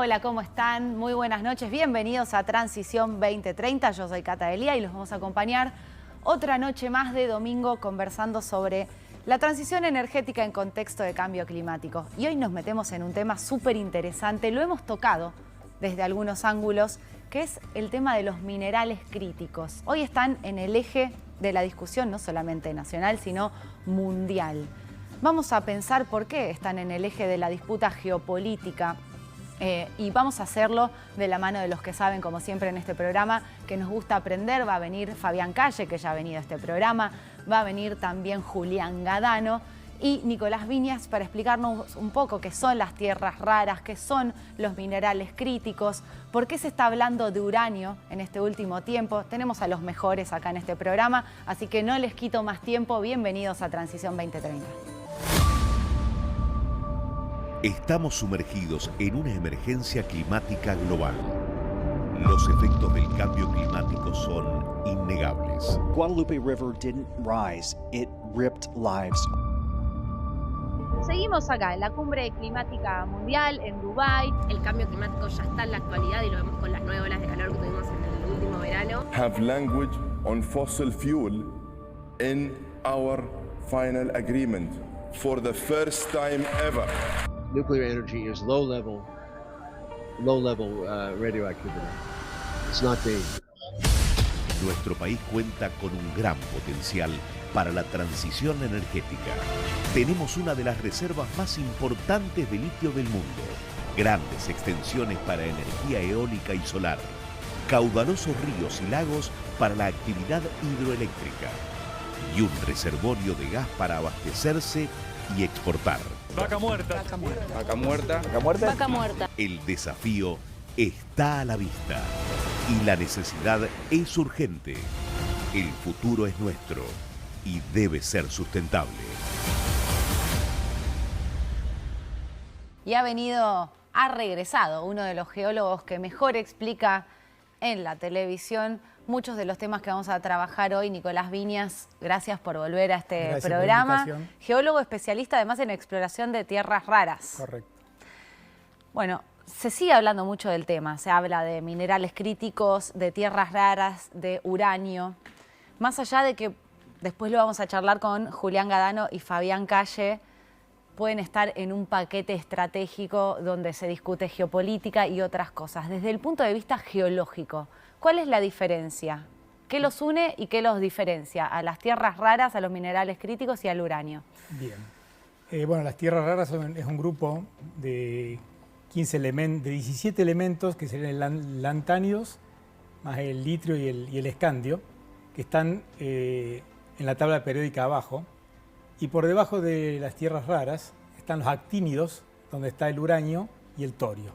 Hola, ¿cómo están? Muy buenas noches. Bienvenidos a Transición 2030. Yo soy Cata Delía y los vamos a acompañar otra noche más de domingo conversando sobre la transición energética en contexto de cambio climático. Y hoy nos metemos en un tema súper interesante. Lo hemos tocado desde algunos ángulos, que es el tema de los minerales críticos. Hoy están en el eje de la discusión, no solamente nacional, sino mundial. Vamos a pensar por qué están en el eje de la disputa geopolítica. Y vamos a hacerlo de la mano de los que saben, como siempre en este programa, que nos gusta aprender. Va a venir Fabián Calle, que ya ha venido a este programa, va a venir también Julián Gadano y Nicolás Viñas para explicarnos un poco qué son las tierras raras, qué son los minerales críticos, por qué se está hablando de uranio en este último tiempo. Tenemos a los mejores acá en este programa, así que no les quito más tiempo. Bienvenidos a Transición 2030. Estamos sumergidos en una emergencia climática global. Los efectos del cambio climático son innegables. Guadalupe River didn't rise, it ripped lives. Seguimos acá en la Cumbre Climática Mundial en Dubái. El cambio climático ya está en la actualidad y lo vemos con las 9 olas de calor que tuvimos en el último verano. Have language on fossil fuel in our final agreement for the first time ever. Nuclear energy is low level radioactivity. It's not dangerous. Nuestro país cuenta con un gran potencial para la transición energética. Tenemos una de las reservas más importantes de litio del mundo, grandes extensiones para energía eólica y solar, caudalosos ríos y lagos para la actividad hidroeléctrica y un reservorio de gas para abastecerse y exportar. Vaca muerta. Vaca muerta. Vaca muerta. Vaca muerta. Vaca muerta. El desafío está a la vista y la necesidad es urgente. El futuro es nuestro y debe ser sustentable. Y ha regresado uno de los geólogos que mejor explica en la televisión muchos de los temas que vamos a trabajar hoy. Nicolás Viñas, gracias por volver a este programa. Geólogo especialista además en exploración de tierras raras. Correcto. Bueno, se sigue hablando mucho del tema. Se habla de minerales críticos, de tierras raras, de uranio. Más allá de que después lo vamos a charlar con Julián Gadano y Fabián Calle, pueden estar en un paquete estratégico donde se discute geopolítica y otras cosas. Desde el punto de vista geológico, ¿cuál es la diferencia? ¿Qué los une y qué los diferencia a las tierras raras, a los minerales críticos y al uranio? Bien. Bueno, las tierras raras es un grupo de 17 elementos, que serían lantánidos, más el litrio y el escandio, que están en la tabla periódica abajo. Y por debajo de las tierras raras están los actínidos, donde está el uranio y el torio.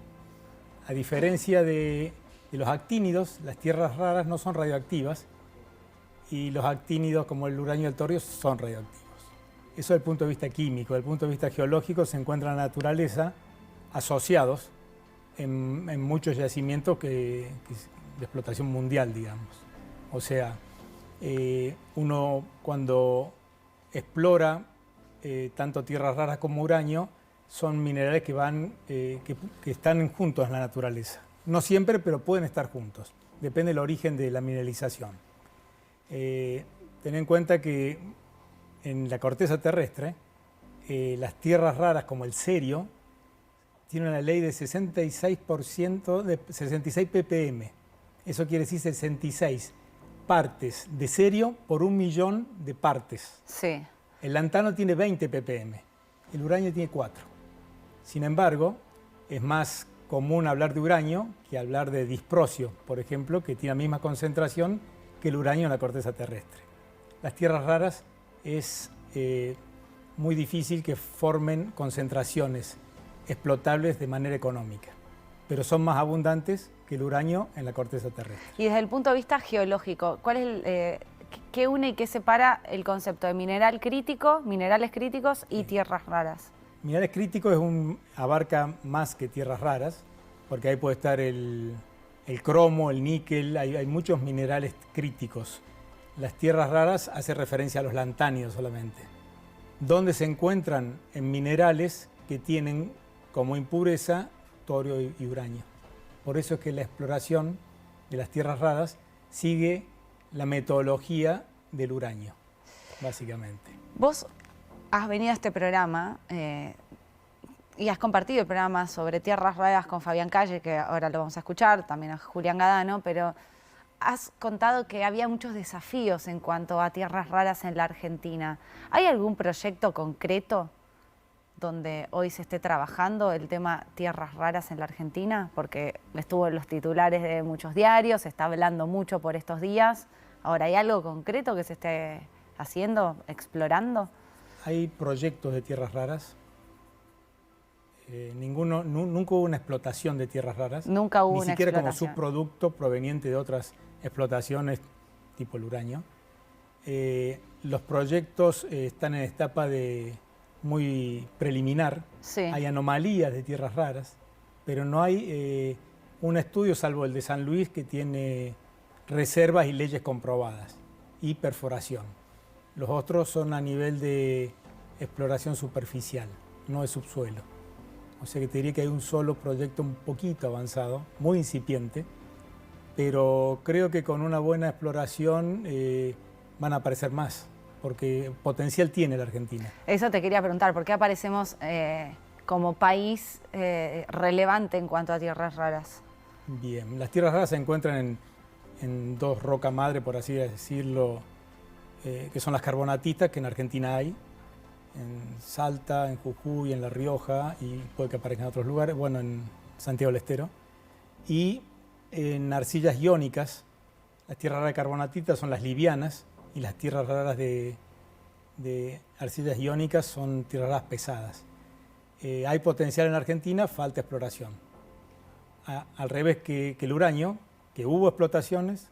A diferencia de los actínidos, las tierras raras no son radioactivas y los actínidos, como el uranio y el torio, son radioactivos. Eso desde el punto de vista químico. Desde el punto de vista geológico se encuentran en la naturaleza asociados en muchos yacimientos de explotación mundial, digamos. O sea, uno cuando explora tanto tierras raras como uranio, son minerales que están juntos en la naturaleza. No siempre, pero pueden estar juntos. Depende del origen de la mineralización. Ten en cuenta que en la corteza terrestre, las tierras raras como el cerio tienen una ley de 66%, de 66 ppm. Eso quiere decir 66 partes de cerio por 1 millón de partes. Sí. El lantano tiene 20 ppm, el uranio tiene 4. Sin embargo, es más común hablar de uranio que hablar de disprosio, por ejemplo, que tiene la misma concentración que el uranio en la corteza terrestre. Las tierras raras es muy difícil que formen concentraciones explotables de manera económica, pero son más abundantes que el uranio en la corteza terrestre. Y desde el punto de vista geológico, ¿cuál es qué une y qué separa el concepto de minerales críticos y tierras raras? Minerales críticos abarca más que tierras raras, porque ahí puede estar el cromo, el níquel, hay muchos minerales críticos. Las tierras raras hace referencia a los lantánidos solamente, donde se encuentran en minerales que tienen como impureza torio y uranio. Por eso es que la exploración de las tierras raras sigue la metodología del uranio, básicamente. Vos has venido a este programa y has compartido el programa sobre tierras raras con Fabián Calle, que ahora lo vamos a escuchar, también a Julián Gadano, pero has contado que había muchos desafíos en cuanto a tierras raras en la Argentina. ¿Hay algún proyecto concreto donde hoy se esté trabajando el tema tierras raras en la Argentina? Porque estuvo en los titulares de muchos diarios, se está hablando mucho por estos días. Ahora, ¿hay algo concreto que se esté haciendo, explorando? Hay proyectos de tierras raras. Nunca hubo una explotación de tierras raras. Nunca hubo una explotación. Ni siquiera como subproducto proveniente de otras explotaciones tipo el uranio. Los proyectos están en etapa muy preliminar. Sí. Hay anomalías de tierras raras, pero no hay un estudio, salvo el de San Luis, que tiene reservas y leyes comprobadas y perforación. Los otros son a nivel de exploración superficial, no de subsuelo. O sea que te diría que hay un solo proyecto un poquito avanzado, muy incipiente, pero creo que con una buena exploración van a aparecer más, porque potencial tiene la Argentina. Eso te quería preguntar, ¿por qué aparecemos como país relevante en cuanto a tierras raras? Bien, las tierras raras se encuentran en dos rocas madre, por así decirlo, que son las carbonatitas, que en Argentina hay, en Salta, en Jujuy, en La Rioja, y puede que aparezcan en otros lugares, bueno, en Santiago del Estero. Y en arcillas iónicas, las tierras raras de carbonatitas son las livianas, y las tierras raras de arcillas iónicas son tierras raras pesadas. Hay potencial en Argentina, falta exploración. Al revés que el uranio, que hubo explotaciones,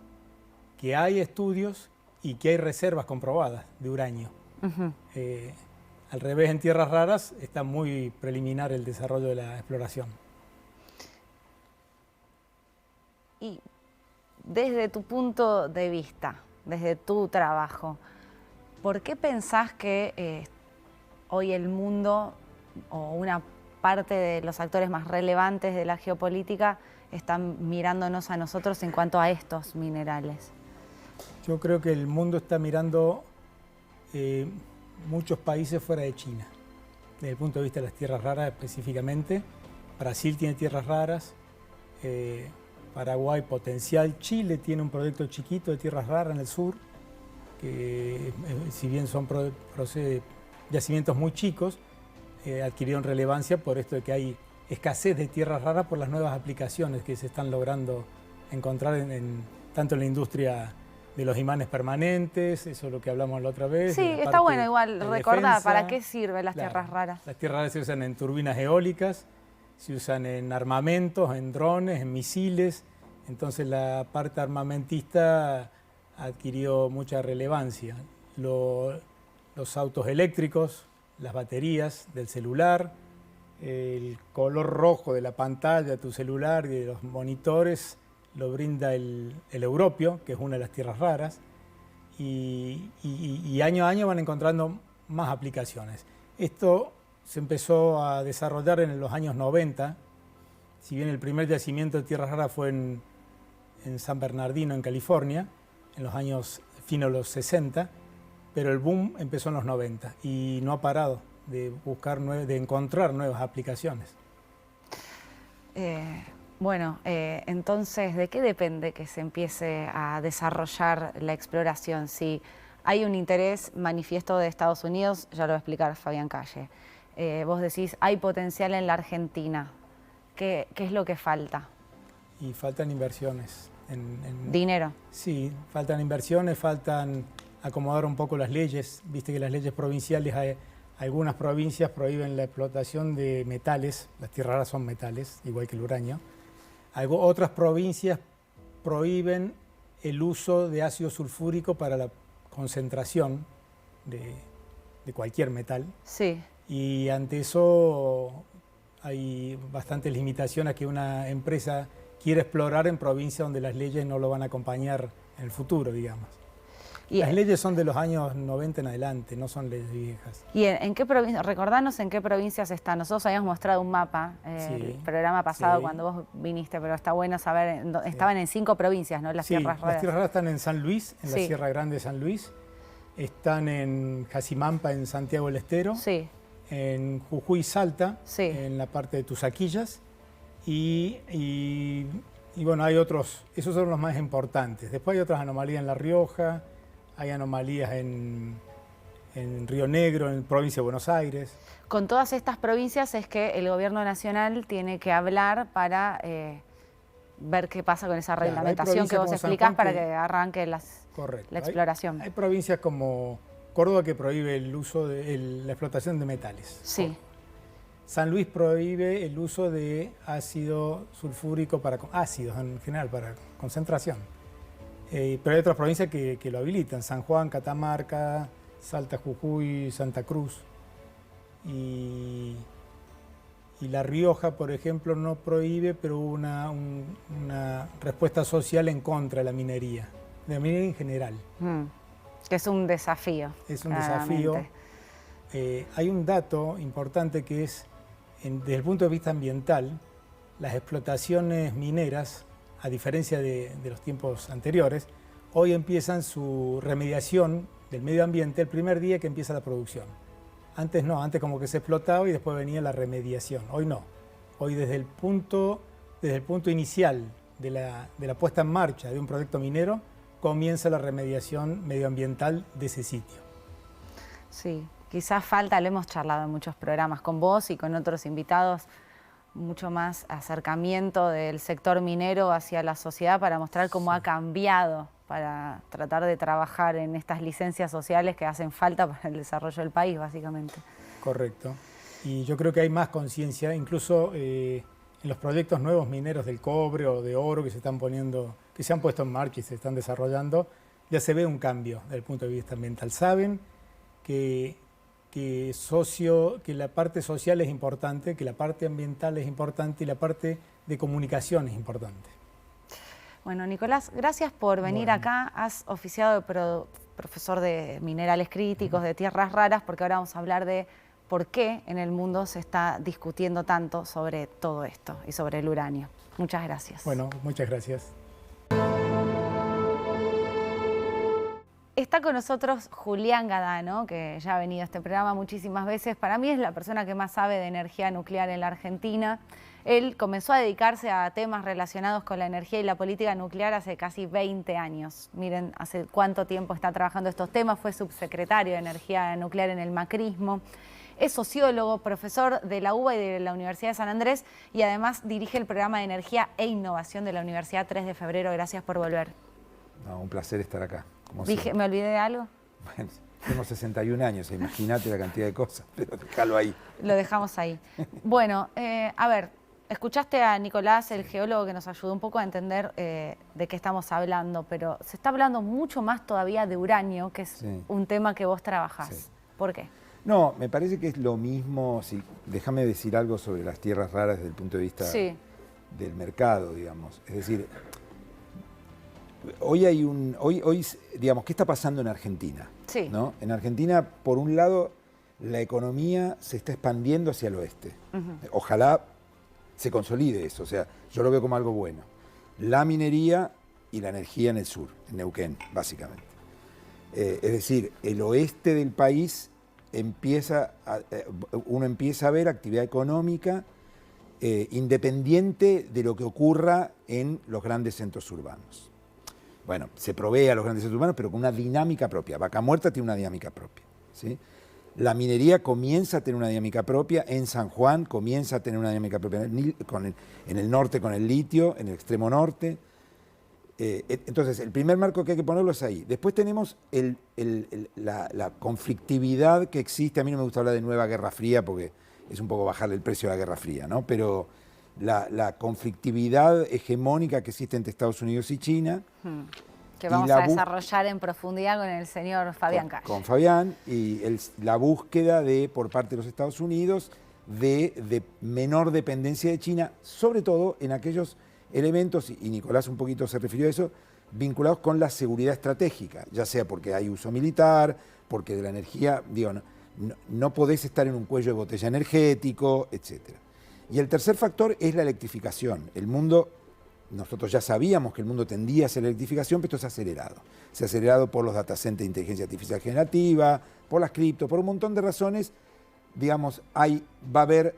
que hay estudios y que hay reservas comprobadas de uranio. Uh-huh. Al revés, en tierras raras está muy preliminar el desarrollo de la exploración. Y desde tu punto de vista, desde tu trabajo, ¿por qué pensás que hoy el mundo o una parte de los actores más relevantes de la geopolítica están mirándonos a nosotros en cuanto a estos minerales? Yo creo que el mundo está mirando muchos países fuera de China, desde el punto de vista de las tierras raras específicamente. Brasil tiene tierras raras, Paraguay potencial, Chile tiene un proyecto chiquito de tierras raras en el sur, que si bien son yacimientos muy chicos, adquirieron relevancia por esto de que hay escasez de tierras raras por las nuevas aplicaciones que se están logrando encontrar tanto en la industria de los imanes permanentes, eso es lo que hablamos la otra vez. Sí, está bueno igual recordar para qué sirven las tierras raras. Las tierras raras se usan en turbinas eólicas, se usan en armamentos, en drones, en misiles, entonces la parte armamentista adquirió mucha relevancia. Los autos eléctricos, las baterías del celular, el color rojo de la pantalla de tu celular y de los monitores lo brinda el europio, que es una de las tierras raras, y año a año van encontrando más aplicaciones. Esto se empezó a desarrollar en los años 90, si bien el primer yacimiento de tierras raras fue en San Bernardino, en California, en los años finos de los 60, pero el boom empezó en los 90 y no ha parado de encontrar nuevas aplicaciones. Entonces, ¿de qué depende que se empiece a desarrollar la exploración? Si hay un interés manifiesto de Estados Unidos, ya lo va a explicar Fabián Calle. Vos decís, hay potencial en la Argentina. ¿Qué es lo que falta? Y faltan inversiones. ¿Dinero? Sí, faltan inversiones, faltan acomodar un poco las leyes. Viste que las leyes provinciales, algunas provincias prohíben la explotación de metales, las tierras raras son metales, igual que el uranio. Otras provincias prohíben el uso de ácido sulfúrico para la concentración de cualquier metal. Sí. Y ante eso hay bastantes limitaciones a que una empresa quiera explorar en provincias donde las leyes no lo van a acompañar en el futuro, digamos. Las leyes son de los años 90 en adelante, no son leyes viejas. ¿Y en qué provincia? Recordanos en qué provincias está. Nosotros habíamos mostrado un mapa el programa pasado cuando vos viniste, pero está bueno saber. Estaban en 5 provincias, ¿no? Las tierras raras. Las tierras raras están en San Luis, en la Sierra Grande de San Luis. Están en Jacimampa, en Santiago del Estero. Sí. En Jujuy, Salta, en la parte de Tusaquillas. Y bueno, hay otros, esos son los más importantes. Después hay otras anomalías en La Rioja, hay anomalías en Río Negro, en provincia de Buenos Aires. Con todas estas provincias es que el gobierno nacional tiene que hablar para ver qué pasa con esa reglamentación que vos explicás para que arranque la exploración. Hay provincias como Córdoba que prohíbe el uso de la explotación de metales. Sí. San Luis prohíbe el uso de ácido sulfúrico ácidos en general para concentración. Pero hay otras provincias que lo habilitan, San Juan, Catamarca, Salta, Jujuy, Santa Cruz. Y La Rioja, por ejemplo, no prohíbe, pero hubo una respuesta social en contra de la minería en general. Que es un desafío. Es un desafío. Hay un dato importante que es, desde el punto de vista ambiental, las explotaciones mineras, a diferencia de los tiempos anteriores, hoy empiezan su remediación del medio ambiente el primer día que empieza la producción. Antes no, antes como que se explotaba y después venía la remediación. Hoy no. Hoy desde el punto inicial de la puesta en marcha de un proyecto minero, comienza la remediación medioambiental de ese sitio. Sí, quizás falta, lo hemos charlado en muchos programas con vos y con otros invitados, mucho más acercamiento del sector minero hacia la sociedad para mostrar cómo ha cambiado, para tratar de trabajar en estas licencias sociales que hacen falta para el desarrollo del país, básicamente. Correcto. Y yo creo que hay más conciencia, incluso en los proyectos nuevos mineros del cobre o de oro que se han puesto en marcha y se están desarrollando, ya se ve un cambio desde el punto de vista ambiental. Saben que la parte social es importante, que la parte ambiental es importante y la parte de comunicación es importante. Bueno, Nicolás, gracias por venir acá. Has oficiado de profesor de minerales críticos, de tierras raras, porque ahora vamos a hablar de por qué en el mundo se está discutiendo tanto sobre todo esto y sobre el uranio. Muchas gracias. Bueno, muchas gracias. Está con nosotros Julián Gadano, que ya ha venido a este programa muchísimas veces. Para mí es la persona que más sabe de energía nuclear en la Argentina. Él comenzó a dedicarse a temas relacionados con la energía y la política nuclear hace casi 20 años. Miren, hace cuánto tiempo está trabajando estos temas. Fue subsecretario de Energía Nuclear en el macrismo. Es sociólogo, profesor de la UBA y de la Universidad de San Andrés y además dirige el programa de Energía e Innovación de la Universidad 3 de Febrero. Gracias por volver. No, un placer estar acá. ¿Me olvidé de algo? Bueno, tengo 61 años, imagínate la cantidad de cosas, pero déjalo ahí. Lo dejamos ahí. Bueno, a ver, escuchaste a Nicolás, el geólogo, que nos ayudó un poco a entender de qué estamos hablando, pero se está hablando mucho más todavía de uranio, que es un tema que vos trabajás. Sí. ¿Por qué? No, me parece que es lo mismo, déjame decir algo sobre las tierras raras desde el punto de vista del mercado, digamos. Es decir, hoy digamos, ¿qué está pasando en Argentina? Sí. ¿No? En Argentina, por un lado, la economía se está expandiendo hacia el oeste. Ojalá se consolide eso, o sea, yo lo veo como algo bueno. La minería y la energía en el sur, en Neuquén, básicamente. Es decir, el oeste del país uno empieza a ver actividad económica independiente de lo que ocurra en los grandes centros urbanos. Bueno, se provee a los grandes centros urbanos, pero con una dinámica propia. Vaca Muerta tiene una dinámica propia, ¿sí? La minería comienza a tener una dinámica propia, en San Juan comienza a tener una dinámica propia, en el norte con el litio, en el extremo norte. Entonces, el primer marco que hay que ponerlo es ahí. Después tenemos la conflictividad que existe. A mí no me gusta hablar de nueva Guerra Fría porque es un poco bajarle el precio a la Guerra Fría, ¿no? Pero la conflictividad hegemónica que existe entre Estados Unidos y China. Que vamos a desarrollar en profundidad con el señor Fabián Calle. Con Fabián, y la búsqueda por parte de los Estados Unidos de menor dependencia de China, sobre todo en aquellos elementos, y Nicolás un poquito se refirió a eso, vinculados con la seguridad estratégica, ya sea porque hay uso militar, porque de la energía, digo, no podés estar en un cuello de botella energético, etc. Y el tercer factor es la electrificación. El mundo, nosotros ya sabíamos que el mundo tendía hacia la electrificación, pero esto se ha acelerado. Se ha acelerado por los data centers de inteligencia artificial generativa, por las cripto, por un montón de razones. Digamos, va a haber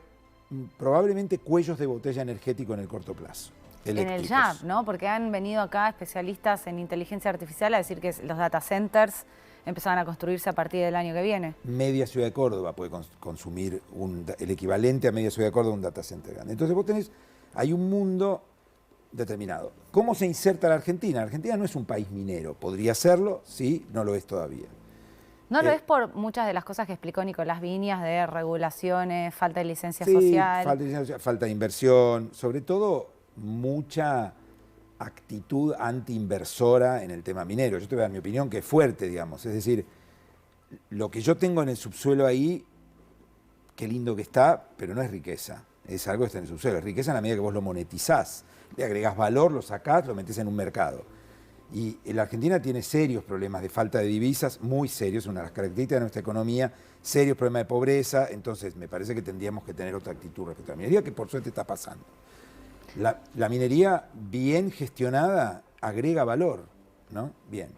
probablemente cuellos de botella energético en el corto plazo. En el JAP, ¿no? Porque han venido acá especialistas en inteligencia artificial a decir que los data centers empezaban a construirse a partir del año que viene. Media ciudad de Córdoba puede consumir el equivalente a media ciudad de Córdoba un data center grande. Entonces vos hay un mundo determinado. ¿Cómo se inserta la Argentina? La Argentina no es un país minero. Podría serlo, sí, no lo es todavía. ¿No lo es por muchas de las cosas que explicó Nicolás Viñas de regulaciones, falta de licencia social? Falta de inversión, sobre todo mucha actitud antiinversora en el tema minero. Yo te voy a dar mi opinión, que es fuerte, digamos. Es decir, lo que yo tengo en el subsuelo ahí, qué lindo que está, pero no es riqueza. Es algo que está en el subsuelo. Es riqueza en la medida que vos lo monetizás. Le agregás valor, lo sacás, lo metés en un mercado. Y la Argentina tiene serios problemas de falta de divisas, muy serios, una de las características de nuestra economía, serios problemas de pobreza. Entonces, me parece que tendríamos que tener otra actitud respecto a la minería, que por suerte está pasando. La minería bien gestionada agrega valor, ¿no? Bien.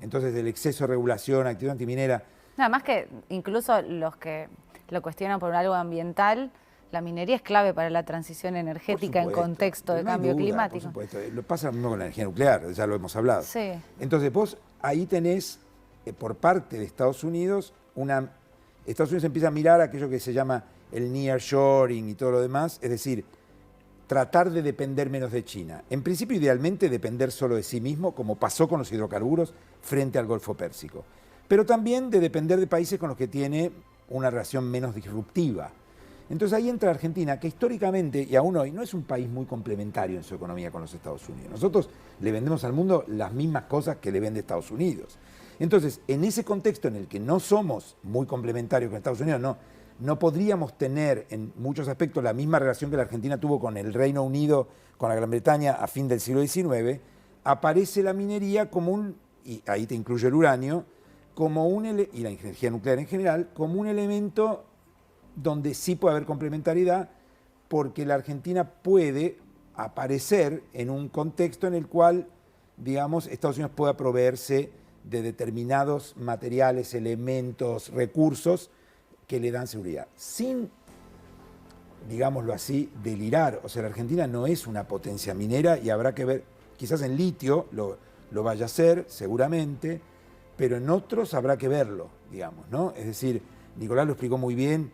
Entonces, el exceso de regulación, actividad antiminera... Nada más que incluso los que lo cuestionan por algo ambiental, la minería es clave para la transición energética en contexto de cambio climático. Por supuesto. Lo pasa lo mismo con la energía nuclear, ya lo hemos hablado. Sí. Entonces, vos ahí tenés, por parte de Estados Unidos, Estados Unidos empieza a mirar aquello que se llama el nearshoring y todo lo demás, es decir, tratar de depender menos de China. En principio, idealmente, depender solo de sí mismo, como pasó con los hidrocarburos frente al Golfo Pérsico. Pero también de depender de países con los que tiene una relación menos disruptiva. Entonces ahí entra Argentina, que históricamente, y aún hoy, no es un país muy complementario en su economía con los Estados Unidos. Nosotros le vendemos al mundo las mismas cosas que le vende Estados Unidos. Entonces, en ese contexto en el que no somos muy complementarios con Estados Unidos, no podríamos tener en muchos aspectos la misma relación que la Argentina tuvo con el Reino Unido, con la Gran Bretaña a fin del siglo XIX, aparece la minería como y ahí te incluye el uranio, y la energía nuclear en general, como un elemento donde sí puede haber complementariedad, porque la Argentina puede aparecer en un contexto en el cual, digamos, Estados Unidos pueda proveerse de determinados materiales, elementos, recursos que le dan seguridad. Sin, digámoslo así, delirar. O sea, la Argentina no es una potencia minera y habrá que ver, quizás en litio lo vaya a hacer, seguramente, pero en otros habrá que verlo, digamos, ¿no? Es decir, Nicolás lo explicó muy bien,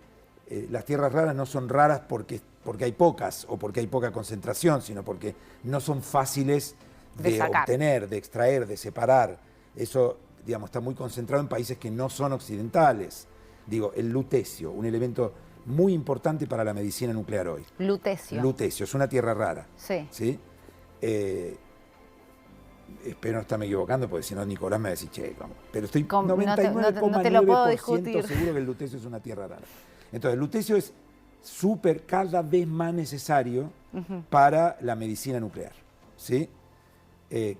las tierras raras no son raras porque hay pocas o porque hay poca concentración, sino porque no son fáciles de obtener, de extraer, de separar. Eso, digamos, está muy concentrado en países que no son occidentales. Digo, el lutecio, un elemento muy importante para la medicina nuclear hoy. Lutecio. Lutecio, es una tierra rara. Sí. ¿Sí? Espero no estarme equivocando, porque si no Nicolás me va a decir, che, ¿cómo? Pero estoy 99,9% seguro que el lutecio es una tierra rara. Entonces, el lutecio es cada vez más necesario para la medicina nuclear, ¿sí?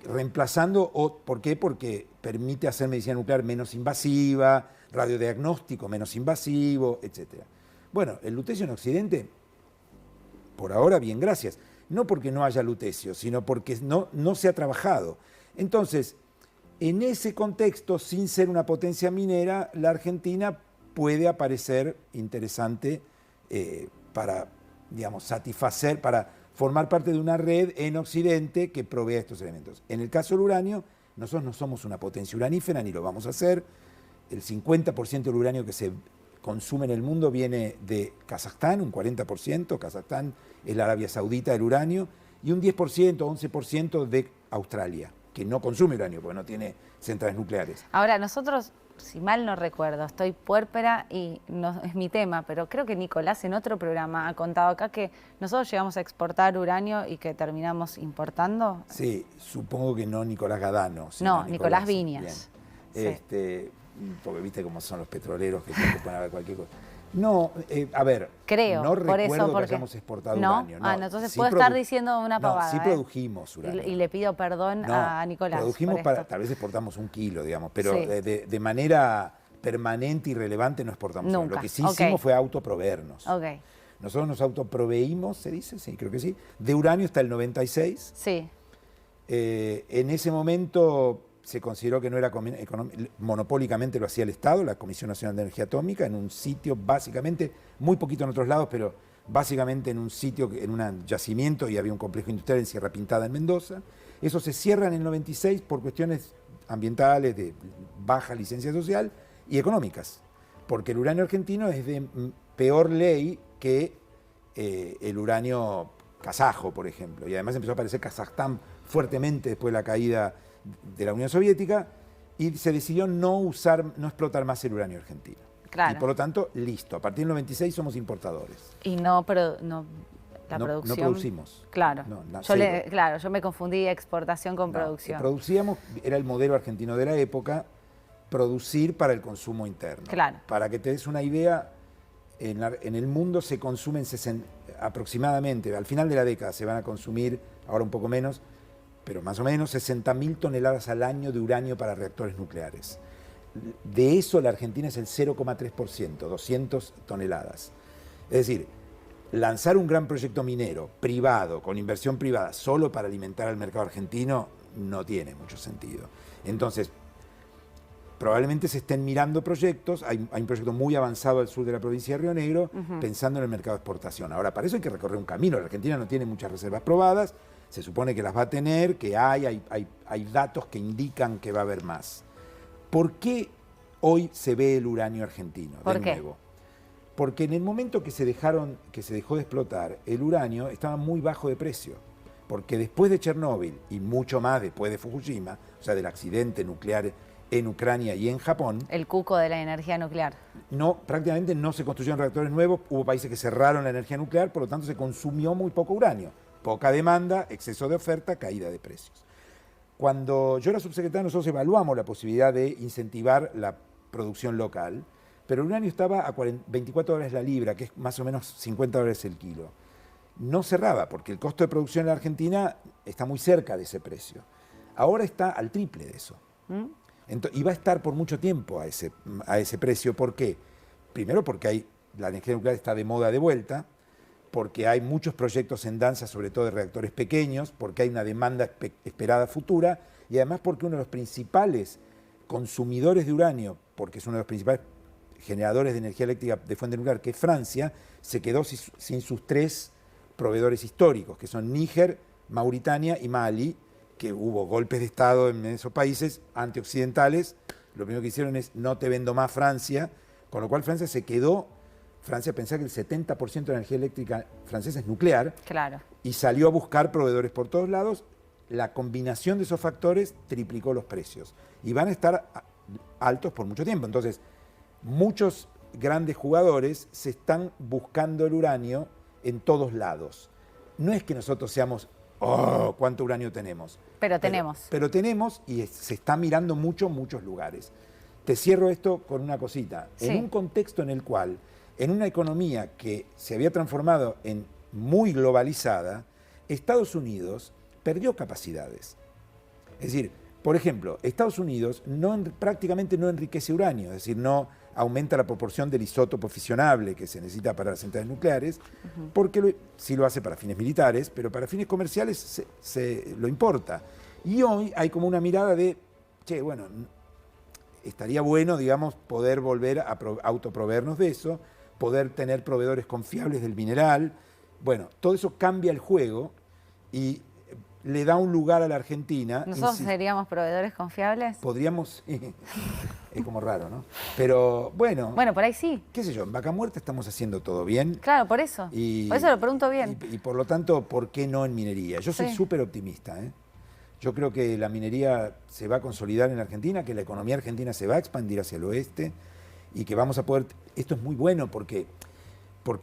Reemplazando, ¿por qué? Porque permite hacer medicina nuclear menos invasiva, radiodiagnóstico menos invasivo, etc. Bueno, el lutecio en Occidente, por ahora, bien, gracias. No porque no haya lutecio, sino porque no se ha trabajado. Entonces, en ese contexto, sin ser una potencia minera, la Argentina puede aparecer interesante para, digamos, satisfacer, para formar parte de una red en Occidente que provea estos elementos. En el caso del uranio, nosotros no somos una potencia uranífera, ni lo vamos a hacer. El 50% del uranio que se consume en el mundo viene de Kazajstán, un 40%, Kazajstán es la Arabia Saudita del uranio, y un 10%, 11% de Australia, que no consume uranio porque no tiene centrales nucleares. Ahora, nosotros, si mal no recuerdo, estoy puérpera y no es mi tema, pero creo que Nicolás en otro programa ha contado acá que nosotros llegamos a exportar uranio y que terminamos importando. Sí, supongo que no Nicolás Gadano. No, Nicolás Viñas. Sí. Porque viste cómo son los petroleros que se ocupan de cualquier cosa. No, a ver, Creo, no por recuerdo eso, que porque... hayamos exportado ¿No? uranio. No, entonces sí puedo estar diciendo una pavada. No, sí produjimos uranio. Y le pido perdón No, a Nicolás. produjimos por esto. tal vez exportamos 1 kilo, digamos, pero Sí. de manera permanente y relevante no exportamos uranio. Nunca. Lo que sí Ok. hicimos fue autoproveernos. Ok, Nosotros nos autoproveímos, se dice, sí, creo que sí, de uranio hasta el 96. sí. En ese momento se consideró que no era monopólicamente lo hacía el Estado, la Comisión Nacional de Energía Atómica, en un sitio básicamente, muy poquito en otros lados, pero básicamente en un sitio, en un yacimiento, y había un complejo industrial en Sierra Pintada, en Mendoza. Eso se cierra en el 96 por cuestiones ambientales, de baja licencia social y económicas, porque el uranio argentino es de peor ley que el uranio kazajo, por ejemplo, y además empezó a aparecer Kazajstán fuertemente después de la caída de la Unión Soviética, y se decidió no explotar más el uranio argentino. Claro. Y por lo tanto, listo, a partir del 96 somos importadores. Y no, pero no, la No producción... producimos. Claro. No, Yo claro, yo me confundí exportación con No, producción. producíamos, era el modelo argentino de la época, producir para el consumo interno. Claro. Para que te des una idea, en el mundo se consumen aproximadamente, al final de la década se van a consumir, ahora un poco menos, pero más o menos 60.000 toneladas al año de uranio para reactores nucleares. De eso la Argentina es el 0,3%, 200 toneladas. Es decir, lanzar un gran proyecto minero privado, con inversión privada, solo para alimentar al mercado argentino, no tiene mucho sentido. Entonces, probablemente se estén mirando proyectos, hay un proyecto muy avanzado al sur de la provincia de Río Negro, pensando en el mercado de exportación. Ahora, para eso hay que recorrer un camino. La Argentina no tiene muchas reservas probadas, se supone que las va a tener, que hay datos que indican que va a haber más. ¿Por qué hoy se ve el uranio argentino ¿Por de qué? nuevo? Porque en el momento que se dejó de explotar el uranio, estaba muy bajo de precio. Porque después de Chernóbil, y mucho más después de Fukushima, o sea, del accidente nuclear en Ucrania y en Japón, El cuco de la energía nuclear. prácticamente no se construyeron reactores nuevos, hubo países que cerraron la energía nuclear, por lo tanto se consumió muy poco uranio. Poca demanda, exceso de oferta, caída de precios. Cuando yo era subsecretario, nosotros evaluamos la posibilidad de incentivar la producción local, pero el uranio estaba a 24 dólares la libra, que es más o menos 50 dólares el kilo. No cerraba, porque el costo de producción en la Argentina está muy cerca de ese precio. Ahora está al triple de eso. Y va a estar por mucho tiempo a ese precio. ¿Por qué? Primero porque la energía nuclear está de moda de vuelta, porque hay muchos proyectos en danza, sobre todo de reactores pequeños, porque hay una demanda esperada futura, y además porque uno de los principales consumidores de uranio, porque es uno de los principales generadores de energía eléctrica de fuente nuclear, que es Francia, se quedó sin sus 3 proveedores históricos, que son Níger, Mauritania y Mali, que hubo golpes de Estado en esos países antioccidentales. Lo primero que hicieron es: no te vendo más, Francia, con lo cual Francia se quedó. Francia pensaba que el 70% de la energía eléctrica francesa es nuclear, Claro. y salió a buscar proveedores por todos lados. La combinación de esos factores triplicó los precios y van a estar altos por mucho tiempo. Entonces, muchos grandes jugadores se están buscando el uranio en todos lados. No es que nosotros seamos, oh, ¿cuánto uranio tenemos? Pero tenemos. Pero tenemos, y se está mirando mucho en muchos lugares. Te cierro esto con una cosita. Sí. En un contexto en el cual, en una economía que se había transformado en muy globalizada, Estados Unidos perdió capacidades. Es decir, por ejemplo, Estados Unidos prácticamente no enriquece uranio, es decir, no aumenta la proporción del isótopo fisionable que se necesita para las centrales nucleares, porque sí lo hace para fines militares, pero para fines comerciales se lo importa. Y hoy hay como una mirada de, bueno, estaría bueno, digamos, poder volver a autoproveernos de eso, poder tener proveedores confiables del mineral. Bueno, todo eso cambia el juego y le da un lugar a la Argentina. ¿Nosotros seríamos proveedores confiables? Podríamos, es como raro, ¿no? Pero bueno. Bueno, por ahí sí. Qué sé yo, en Vaca Muerta estamos haciendo todo bien. Claro, por eso. Por eso lo pregunto bien. Y por lo tanto, ¿por qué no en minería? Yo soy súper optimista, ¿eh? Yo creo que la minería se va a consolidar en Argentina, que la economía argentina se va a expandir hacia el oeste y que vamos a poder... Esto es muy bueno porque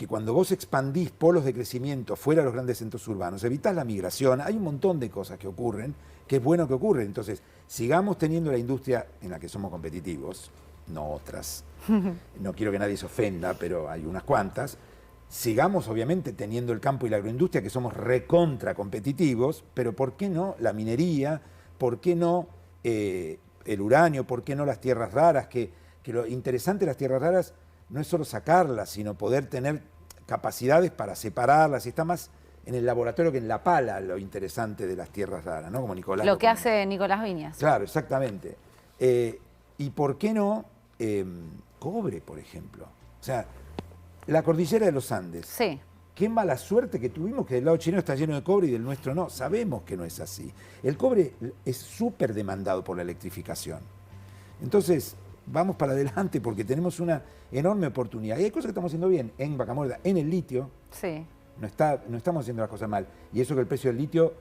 cuando vos expandís polos de crecimiento fuera de los grandes centros urbanos, evitás la migración, hay un montón de cosas que ocurren, que es bueno que ocurren. Entonces, sigamos teniendo la industria en la que somos competitivos, no otras, no quiero que nadie se ofenda, pero hay unas cuantas, sigamos obviamente teniendo el campo y la agroindustria, que somos recontra competitivos, pero ¿por qué no la minería? ¿Por qué no el uranio? ¿Por qué no las tierras raras? Que lo interesante de las tierras raras no es solo sacarlas, sino poder tener capacidades para separarlas, y está más en el laboratorio que en la pala lo interesante de las tierras raras, ¿no? Como Nicolás. Lo que hace Nicolás Viñas. Claro, exactamente. ¿Y por qué no cobre, por ejemplo? O sea, la cordillera de los Andes. Sí. Qué mala suerte que tuvimos que del lado chileno está lleno de cobre y del nuestro no. Sabemos que no es así. El cobre es súper demandado por la electrificación. Entonces, vamos para adelante porque tenemos una enorme oportunidad. Y hay cosas que estamos haciendo bien en Vaca Muerta, en el litio. Sí. No estamos haciendo las cosas mal. Y eso que el precio del litio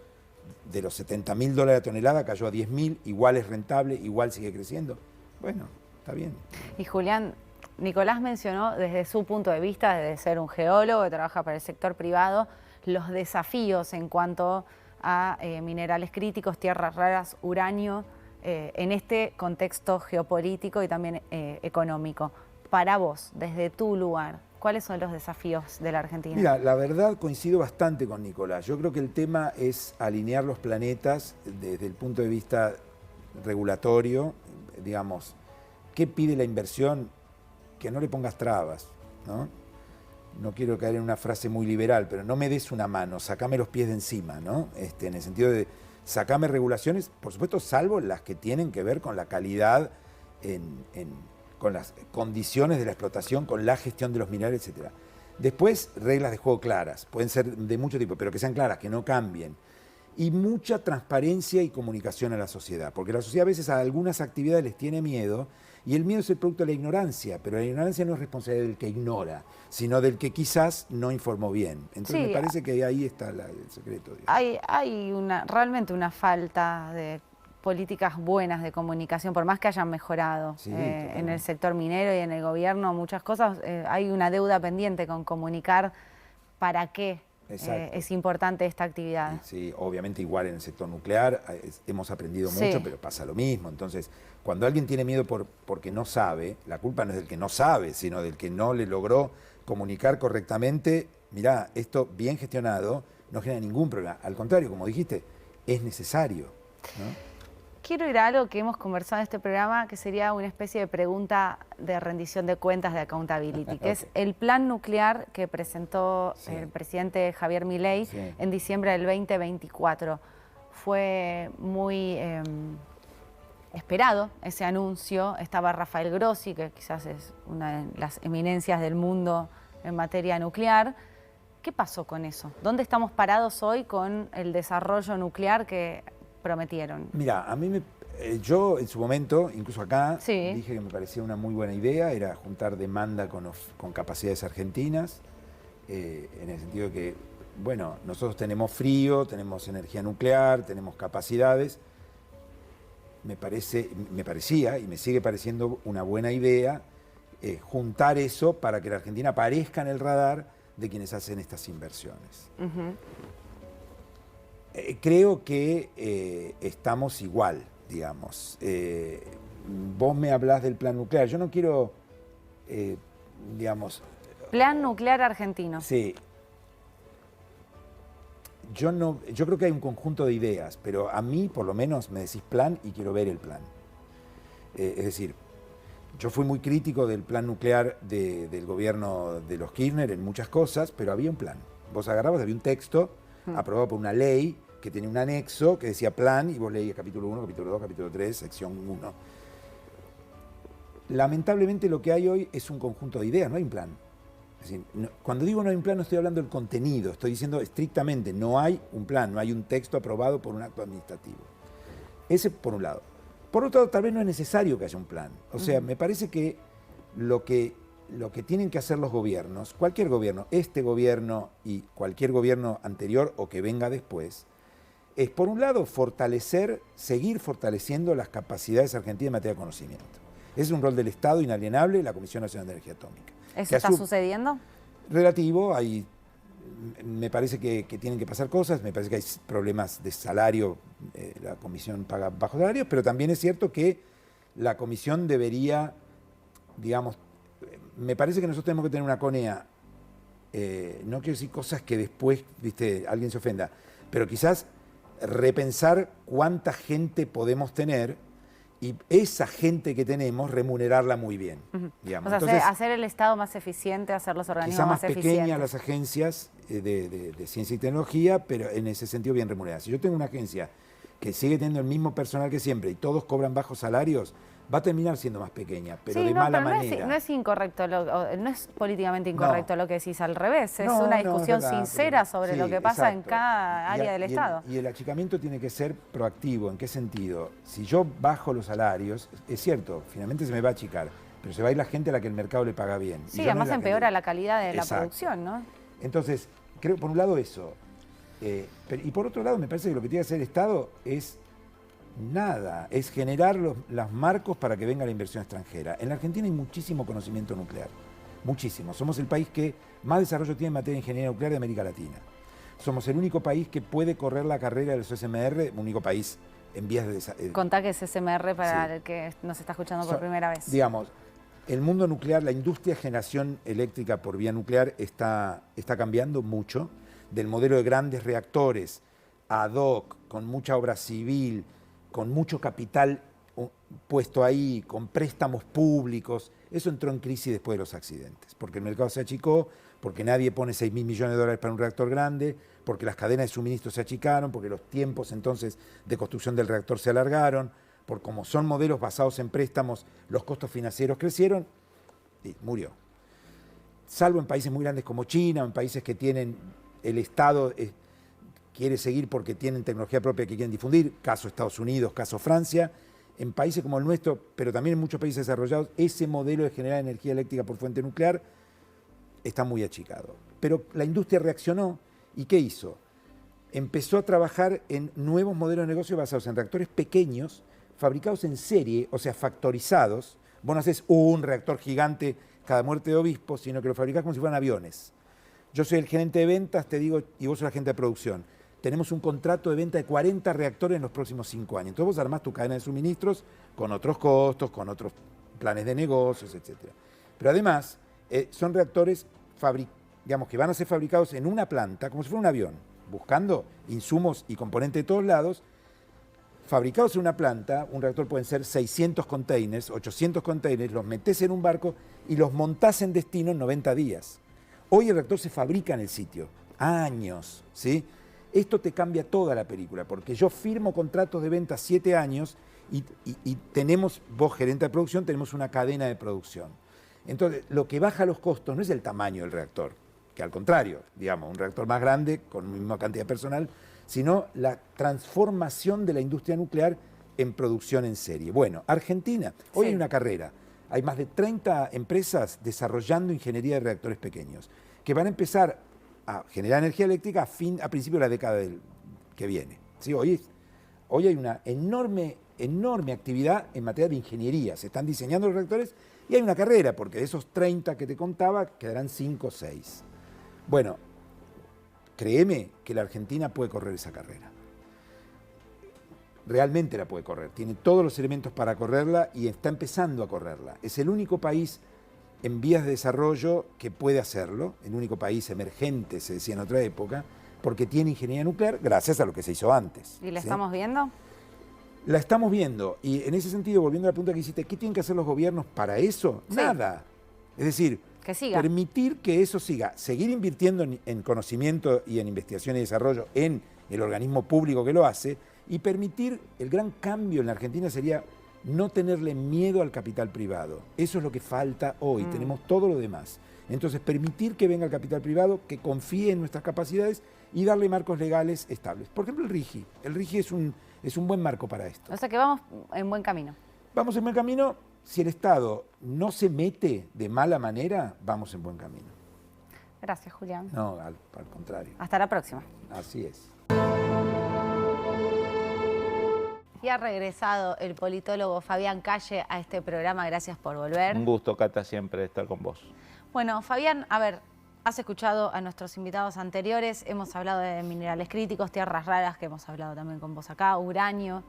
de los $70.000 a tonelada cayó a 10.000, igual es rentable, igual sigue creciendo. Bueno, está bien. Y Julián, Nicolás mencionó desde su punto de vista, desde ser un geólogo que trabaja para el sector privado, los desafíos en cuanto a minerales críticos, tierras raras, uranio, en este contexto geopolítico y también económico. Para vos, desde tu lugar, ¿cuáles son los desafíos de la Argentina? Mira, la verdad coincido bastante con Nicolás. Yo creo que el tema es alinear los planetas desde el punto de vista regulatorio, digamos, ¿qué pide la inversión? Que no le pongas trabas, ¿no? No quiero caer en una frase muy liberal, pero no me des una mano, sacame los pies de encima, ¿no? En el sentido de sacame regulaciones, por supuesto, salvo las que tienen que ver con la calidad, con las condiciones de la explotación, con la gestión de los minerales, etc. Después, reglas de juego claras, pueden ser de mucho tipo, pero que sean claras, que no cambien. Y mucha transparencia y comunicación a la sociedad, porque la sociedad a veces a algunas actividades les tiene miedo, y el miedo es el producto de la ignorancia, pero la ignorancia no es responsabilidad del que ignora, sino del que quizás no informó bien. Entonces sí, me parece que ahí está el secreto. Hay realmente una falta de políticas buenas de comunicación, por más que hayan mejorado en el sector minero y en el gobierno, muchas cosas, hay una deuda pendiente con comunicar para qué es importante esta actividad. Sí, obviamente igual en el sector nuclear hemos aprendido mucho, pero pasa lo mismo. Entonces, cuando alguien tiene miedo porque no sabe, la culpa no es del que no sabe, sino del que no le logró comunicar correctamente. Mirá, esto bien gestionado no genera ningún problema. Al contrario, como dijiste, es necesario, ¿no? Quiero ir a algo que hemos conversado en este programa, que sería una especie de pregunta de rendición de cuentas de accountability, que es el plan nuclear que presentó el presidente Javier Milei en diciembre del 2024. Fue muy esperado ese anuncio. Estaba Rafael Grossi, que quizás es una de las eminencias del mundo en materia nuclear. ¿Qué pasó con eso? ¿Dónde estamos parados hoy con el desarrollo nuclear que prometieron? Mira, yo en su momento, incluso acá, dije que me parecía una muy buena idea, era juntar demanda con capacidades argentinas, en el sentido de que, bueno, nosotros tenemos frío, tenemos energía nuclear, tenemos capacidades. Me parecía y me sigue pareciendo una buena idea juntar eso para que la Argentina aparezca en el radar de quienes hacen estas inversiones. Creo que estamos igual, digamos. Vos me hablás del plan nuclear. Yo no quiero, digamos... Plan nuclear argentino. Sí. Yo creo que hay un conjunto de ideas, pero a mí, por lo menos, me decís plan y quiero ver el plan. Es decir, yo fui muy crítico del plan nuclear del gobierno de los Kirchner en muchas cosas, pero había un plan. Vos agarrabas, había un texto aprobado por una ley que tenía un anexo que decía plan, y vos leías capítulo 1, capítulo 2, capítulo 3, sección 1. Lamentablemente lo que hay hoy es un conjunto de ideas, no hay un plan. Es decir, cuando digo no hay un plan no estoy hablando del contenido, estoy diciendo estrictamente no hay un plan, no hay un texto aprobado por un acto administrativo. Ese por un lado. Por otro lado, tal vez no es necesario que haya un plan. O sea, me parece que lo que tienen que hacer los gobiernos, cualquier gobierno, este gobierno y cualquier gobierno anterior o que venga después, es por un lado seguir fortaleciendo las capacidades argentinas en materia de conocimiento. Ese es un rol del Estado inalienable, la Comisión Nacional de Energía Atómica. ¿Eso está sucediendo? Relativo, me parece que tienen que pasar cosas, me parece que hay problemas de salario, la Comisión paga bajos salarios, pero también es cierto que la Comisión debería digamos, me parece que nosotros tenemos que tener una CONEA, no quiero decir cosas que después, viste, alguien se ofenda, pero quizás repensar cuánta gente podemos tener y esa gente que tenemos remunerarla muy bien. Digamos. O sea, Entonces, hacer el Estado más eficiente, hacer los organismos quizá más eficientes. pequeñas las agencias de ciencia y tecnología, pero en ese sentido bien remuneradas. Si yo tengo una agencia que sigue teniendo el mismo personal que siempre y todos cobran bajos salarios, va a terminar siendo más pequeña, pero sí, de mala manera. No es incorrecto, no es políticamente incorrecto lo que decís, al revés. Es No, una no, discusión es verdad, sincera pero- sobre sí, lo que pasa en exacto. cada área del Estado. Y el achicamiento tiene que ser proactivo. ¿En qué sentido? Si yo bajo los salarios, es cierto, finalmente se me va a achicar, pero se va a ir la gente a la que el mercado le paga bien. Y Sí, yo no además es la empeora gente. la calidad de la Exacto. producción, ¿no? Entonces, creo por un lado eso. Y por otro lado, me parece que lo que tiene que hacer el Estado es nada, es generar los marcos para que venga la inversión extranjera. En la Argentina hay muchísimo conocimiento nuclear, muchísimo. Somos el país que más desarrollo tiene en materia de ingeniería nuclear de América Latina. Somos el único país que puede correr la carrera del SMR, único país en vías de desarrollo. Contá que es SMR para Sí. el que nos está escuchando por primera vez. Digamos, el mundo nuclear, la industria de generación eléctrica por vía nuclear está cambiando mucho. Del modelo de grandes reactores ad hoc, con mucha obra civil, con mucho capital puesto ahí, con préstamos públicos. Eso entró en crisis después de los accidentes, porque el mercado se achicó, porque nadie pone 6.000 millones de dólares para un reactor grande, porque las cadenas de suministro se achicaron, porque los tiempos entonces de construcción del reactor se alargaron, porque como son modelos basados en préstamos, los costos financieros crecieron y murió. Salvo en países muy grandes como China, o en países que tienen el Estado quiere seguir porque tienen tecnología propia que quieren difundir, caso Estados Unidos, caso Francia. En países como el nuestro, pero también en muchos países desarrollados, ese modelo de generar energía eléctrica por fuente nuclear está muy achicado. Pero la industria reaccionó y ¿qué hizo? Empezó a trabajar en nuevos modelos de negocio basados en reactores pequeños, fabricados en serie, o sea, factorizados. Vos no haces un reactor gigante cada muerte de obispo, sino que lo fabricás como si fueran aviones. Yo soy el gerente de ventas, te digo, y vos sos la gente de producción. Tenemos un contrato de venta de 40 reactores en los próximos 5 años. Entonces vos armás tu cadena de suministros con otros costos, con otros planes de negocios, etc. Pero además, son reactores digamos, que van a ser fabricados en una planta, como si fuera un avión, buscando insumos y componentes de todos lados, fabricados en una planta. Un reactor pueden ser 600 containers, 800 containers, los metés en un barco y los montás en destino en 90 días. Hoy el reactor se fabrica en el sitio, años, ¿sí? Esto te cambia toda la película, porque yo firmo contratos de venta 7 años y tenemos, vos gerente de producción, tenemos una cadena de producción. Entonces, lo que baja los costos no es el tamaño del reactor, que al contrario, digamos, un reactor más grande, con la misma cantidad de personal, sino la transformación de la industria nuclear en producción en serie. Bueno, Argentina, hoy hay una carrera. Hay más de 30 empresas desarrollando ingeniería de reactores pequeños, que van a empezar a generar energía eléctrica a principio de la década que viene. ¿Sí? Hoy hay una enorme actividad en materia de ingeniería. Se están diseñando los reactores y hay una carrera, porque de esos 30 que te contaba, quedarán 5 o 6. Bueno, créeme que la Argentina puede correr esa carrera. Realmente la puede correr. Tiene todos los elementos para correrla y está empezando a correrla. Es el único país en vías de desarrollo que puede hacerlo, el único país emergente, se decía en otra época, porque tiene ingeniería nuclear gracias a lo que se hizo antes. ¿Y la ¿sí? estamos viendo? La estamos viendo. Y en ese sentido, volviendo a la pregunta que hiciste, ¿qué tienen que hacer los gobiernos para eso? Sí. Nada. Es decir, Que siga. permitir que eso siga. Seguir invirtiendo en conocimiento y en investigación y desarrollo en el organismo público que lo hace, y permitir, el gran cambio en la Argentina sería no tenerle miedo al capital privado. Eso es lo que falta hoy. Tenemos todo lo demás. Entonces, permitir que venga el capital privado, que confíe en nuestras capacidades y darle marcos legales estables. Por ejemplo, el RIGI. El RIGI es un buen marco para esto. O sea que vamos en buen camino. Vamos en buen camino. Si el Estado no se mete de mala manera, vamos en buen camino. Gracias, Julián. No, al contrario. Hasta la próxima. Así es. Y ha regresado el politólogo Fabián Calle a este programa. Gracias por volver. Un gusto, Cata, siempre estar con vos. Bueno, Fabián, a ver, has escuchado a nuestros invitados anteriores. Hemos hablado de minerales críticos, tierras raras, que hemos hablado también con vos acá, uranio.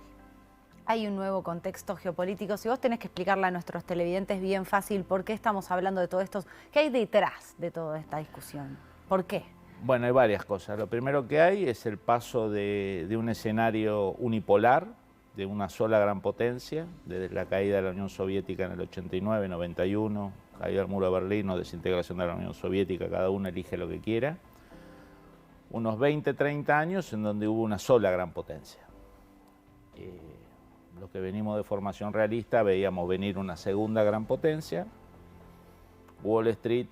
Hay un nuevo contexto geopolítico. Si vos tenés que explicarle a nuestros televidentes bien fácil por qué estamos hablando de todo esto, ¿qué hay detrás de toda esta discusión? ¿Por qué? Bueno, hay varias cosas. Lo primero que hay es el paso de un escenario unipolar, de una sola gran potencia, desde la caída de la Unión Soviética en el 89, 91, caída del muro de Berlín o desintegración de la Unión Soviética, cada uno elige lo que quiera. Unos 20, 30 años en donde hubo una sola gran potencia. Los que venimos de formación realista veíamos venir una segunda gran potencia. Wall Street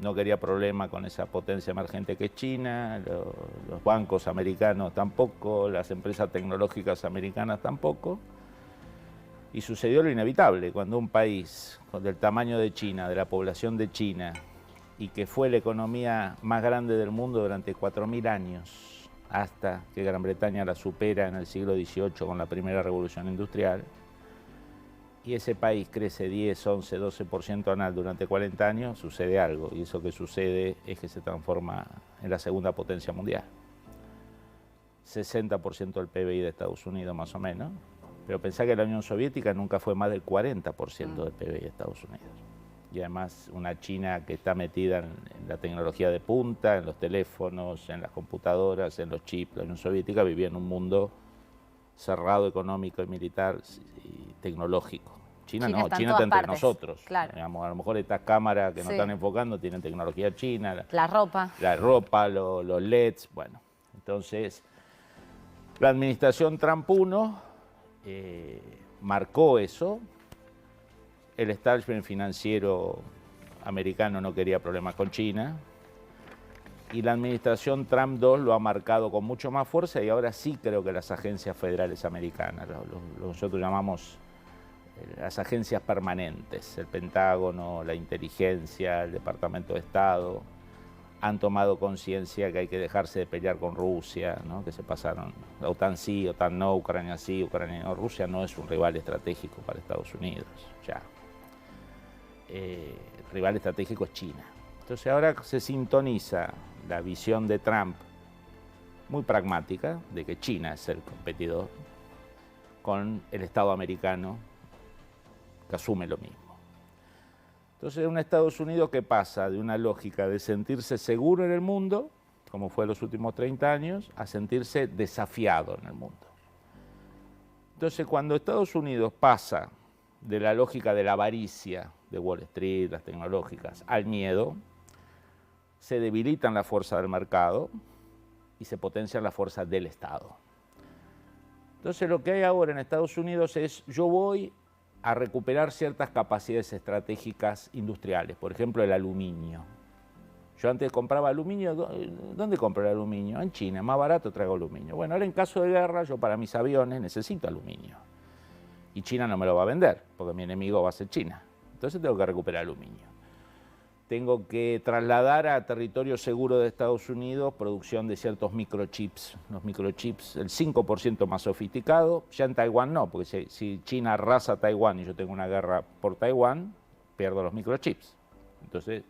no quería problema con esa potencia emergente que es China, los bancos americanos tampoco, las empresas tecnológicas americanas tampoco. Y sucedió lo inevitable, cuando un país del tamaño de China, de la población de China, y que fue la economía más grande del mundo durante 4.000 años, hasta que Gran Bretaña la supera en el siglo XVIII con la primera revolución industrial, y ese país crece 10, 11, 12% anual durante 40 años, sucede algo, y eso que sucede es que se transforma en la segunda potencia mundial. 60% del PBI de Estados Unidos más o menos, pero pensá que la Unión Soviética nunca fue más del 40% del PBI de Estados Unidos. Y además una China que está metida en la tecnología de punta, en los teléfonos, en las computadoras, en los chips. La Unión Soviética vivía en un mundo cerrado económico y militar y tecnológico. China no, China está entre nosotros. Claro. Digamos, a lo mejor estas cámaras que nos están enfocando tienen tecnología china. La ropa. La ropa, los LEDs, bueno. Entonces, la administración Trump 1 marcó eso. El establishment financiero americano no quería problemas con China y la administración Trump 2 lo ha marcado con mucho más fuerza y ahora sí creo que las agencias federales americanas, lo que nosotros llamamos las agencias permanentes, el Pentágono, la inteligencia, el Departamento de Estado, han tomado conciencia que hay que dejarse de pelear con Rusia, ¿no? Que se pasaron, la OTAN sí, OTAN no, Ucrania sí, Ucrania no. Rusia no es un rival estratégico para Estados Unidos, ya. El rival estratégico es China. Entonces ahora se sintoniza la visión de Trump, muy pragmática, de que China es el competidor, con el Estado americano, que asume lo mismo. Entonces un Estados Unidos que pasa de una lógica de sentirse seguro en el mundo, como fue en los últimos 30 años, a sentirse desafiado en el mundo. Entonces cuando Estados Unidos pasa de la lógica de la avaricia de Wall Street, las tecnológicas, al miedo, se debilitan las fuerzas del mercado y se potencian las fuerzas del Estado. Entonces lo que hay ahora en Estados Unidos es, yo voy a recuperar ciertas capacidades estratégicas industriales, por ejemplo el aluminio. Yo antes compraba aluminio, ¿dónde compro el aluminio? En China, más barato traigo aluminio. Bueno, ahora en caso de guerra, yo para mis aviones necesito aluminio. Y China no me lo va a vender, porque mi enemigo va a ser China. Entonces tengo que recuperar aluminio. Tengo que trasladar a territorio seguro de Estados Unidos producción de ciertos microchips. Los microchips, el 5% más sofisticado, ya en Taiwán no, porque si China arrasa Taiwán y yo tengo una guerra por Taiwán, pierdo los microchips. Entonces